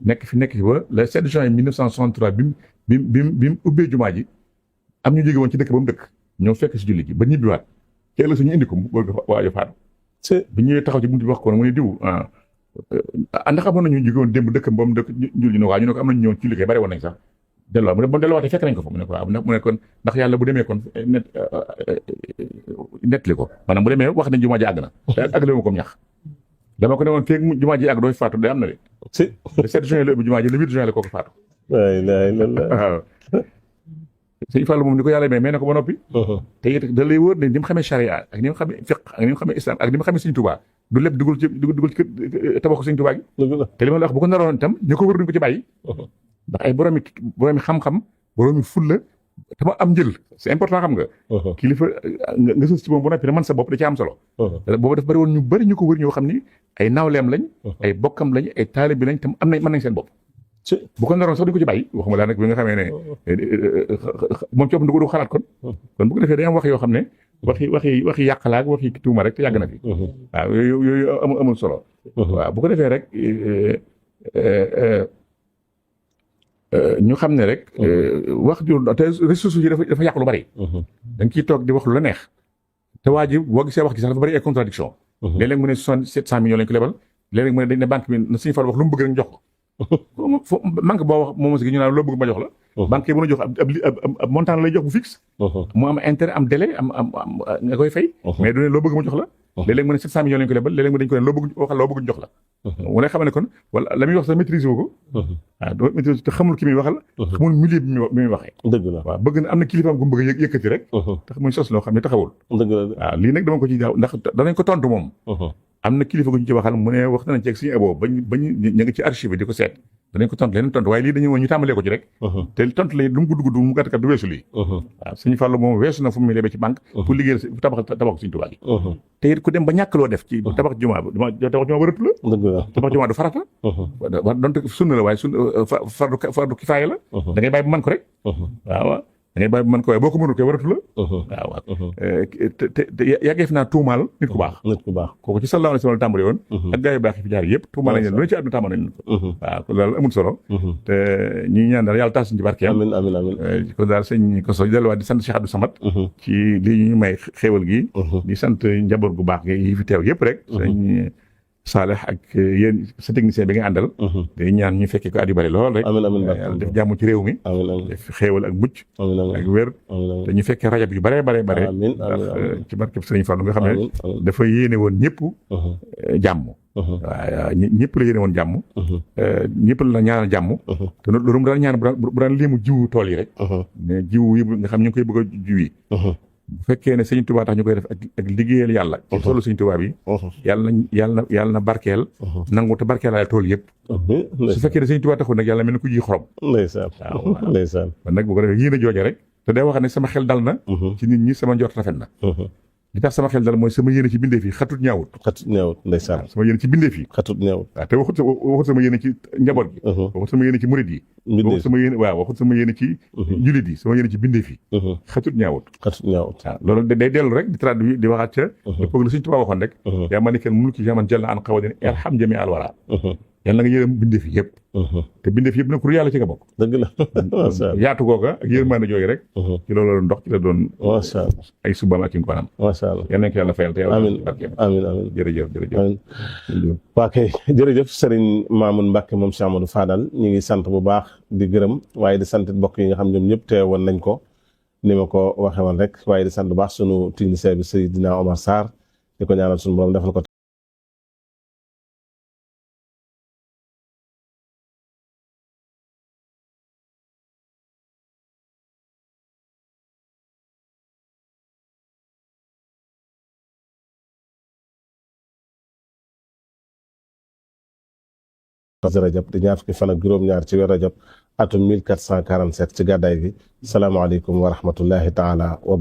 nekk fi ba le 7 juin 1963 bi mu ubbee jumaa ji am ñu jóge woon ci dëkk ba mu dëkk ñoo fekk si julli ji ba ñibbiwaat ci ëllëg suñu indi ko mu bëgg waajo faatu bi ñëwee taxaw ci buntu bi wax ko mu ne diw ndax amoon nañu jóge woon démb dëkk ba mu dëkk julli ñu ne waaw ñu ne ko am nañu ñëwoon ci julli kay bari woon nañ sax delluwaat mu ne ba delluwaatee fekk nañ ko fa mu ne ko waaw mu ne kon ndax yàlla bu demee kon nettali ko maanaam bu demee wax nañ jumaa ji àgg na te àggale ma ko ñax dama ko ne woon feeg jumaa ji àgg dooy faatu day am na de le 7 juin la ubbi jumaa ji le 8 juin la kooku faatu waaw Sëñ Fallu moom ni ko yàlla may na ko ba noppi te it da lay wóor ne ni mu xamee charia ak ni mu xamee fiqh ak ni mu xamee islam ak ni mu xamee Sëñ Tuubaa du lépp dugal ci tabaxu Sëñ Tuubaa gi te li ma la wax bu ko naroon itam ñu ko wër duñ ko ci bàyyi ndax ay boroomi xam-xam boroomi fulla te ma am njël c'est important xam nga kilifa nga sës ci moom bu noppi ne man sa bopp da ci am solo boobu dafa bari woon ñu bari ñu ko wër ñoo xam ni ay nawleem lañ ay bokkam lañ ay taalibe lañ tam am nañ mën nañ seen bopp bu ko naroon sax duñ ko ci bàyyi waxuma laa nag bi nga xamee ne moom coop du xalaat kon bu ko defee day am wax yoo xam ne waxi yàqalaak waxi tuuma rek te yàgg na fi waaw yooyu amul solo waaw bu ko defee rek ñu xam ne rek wax ju te ressources yi dafa yàq lu bari da nga ciy toog di wax lu la neex te waa ji boo gisee wax gi sax dafa bari ay contradiction léeg-léeg mu ne 700 millions lañ ko lebal léeg-léeg mu ne dañ ne banque bi na Sëñ Fallu wax lu mu bëgg rek jox ko banque boo wax moom si ñu naan loo bëgg ma jox la banque yi mën a jox ab montant lay jox bu fixe mu am intérêt am délai am nga koy fay mais du ne loo bëgg ma jox la léeg-léeg mu ne 700 millions lañ ko lebal léeg-léeg mu dañ ko ne loo bëgg waxal loo bëgg jox la mu ne xam ne kon wala la muy wax sax maîtriser wu ko waaw doo maîtriser te xamul ki muy waxal xamul milieu bi muy waxee dëgg la waaw bëgg na am na kilifaam gu mu bëgg a yëkkati rek tax muy sos loo xam ne taxawul dëgg la waaw lii nag dama ko ci daaw ndax danañ ko tontu moom am na kilifa gu ñu ci waxal mu ne wax nañ ci ak suñu abo bañ ñu ngi ci archive di ko seet danañ ko tontu leneen tontu waaye lii dañu woon ñu tàmbalee ko ci rek te tontu la lu mu gudd mu gàtt kat du weesu lii waaw Sëñ Fallu moom weesu na fu mu lebee ci banque pour liggéeyal tabax Sëñ Tuubaa gi te it ku dem ba ñàkk loo def ci tabax jumaa waratu la tabax jumaa du farata donte sunna la waaye fardu kifaaya la da ngay bàyyi bu mën ko rek waaw da ngay bàyyi bu mën ko waaye boo ko mënul koy waratu la waaw te yàggee fi naa tuumaal nit ku baax kooku ci sallallahu alayhi wa sallam tàmbali woon ak gaa yu baax yi fi jaar yëpp tuumaal nañ leen lu ne ci àdduna tàmbali nañ ko waaw kon daal amul solo te ñuy ñaan daal yàlla taas ñu ci barkeem amiin kon daal sëñ Kosso delluwaat di sant Cheikh Abdou Samad ci lii ñu may xéewal gi di sant njaboot gu baax gi yi fi teew yëpp rek sëñ Saleh ak yéen sa technicien bi nga àndal day ñaan ñu fekkee ko at yu bari lool rek yàlla def jàmm ci réew mi def xéewal ak mucc ak wér te ñu fekkee rajab yu bare ndax ci barkeb Sëriñ Fallu nga xam ne dafa yéene woon ñëpp jàmm waaw ñëpp la yéene woon jàmm ñëpp la ñaanal jàmm te loolu mu daan ñaan bu daan limu jiwu tool yi rek ne jiwu yi nga xam ñu ngi koy bëgg a jiw yi bu fekkee ne Sëñ Tuubaa tax ñu koy def ak liggéeyal yàlla ci toolu Sëñ Tuubaa bi yàlla na barkeel nangu te barkeelaale tool yëpp su fekkee ne Sëñ Tuubaa taxul nag yàlla mel ni ku ji xorom ndeysaan man nag bu ko defee yéen a jooje rek te day wax ne sama xel dal na ci nit ñi sama njort rafet na li tax sama xel dal mooy sama yéene ci bindee fii xatut ñaawut ndeysaan sama yéene ci bindee fii xatut ñaawut waaw te waxut sama yéene ci njaboot gi waxut sama yéene ci murid yi waxut sama yéene ci julit yi sama yéene ci bindee fii xatut ñaawut waaw loolu day dellu rek di traduire di waxaat ca le poog la Sëñ Tuubaa waxoon rek yaa ma ni kenn mënu ki jaman jël na an xaw a den irham jami al wara yàlla na nga yërëm bindeef yëpp te bindeef yëpp nag pour yàlla ci nga bokk dëgg la macha allah yaatu googa ak yërmande jooyu rek ci loolu la doon dox ci la doon macha allah ay subaam ak i ngoonam macha allah yal nañ ko yàlla fayal te yàlla amiin barkeem amiin amiin jërëjëf amiin waa kay jërëjëf Serigne Mamoune Mbacke moom Cheikh Amadou Fadal ñu ngi sant bu baax di gërëm waaye di sant mbokk yi nga xam ñoom ñëpp teewoon nañ ko ni ma ko waxee woon rek waaye di sant bu baax sunu technicien bi Seydina Omar Sarr di ko ñaanal sunu borom defal ko Rajab di ñaar fukki fan ak juróom-ñaar ci weer Rajab atum 1447 ci gàddaay gi salaamaaleykum wa rahmatullahi taala wa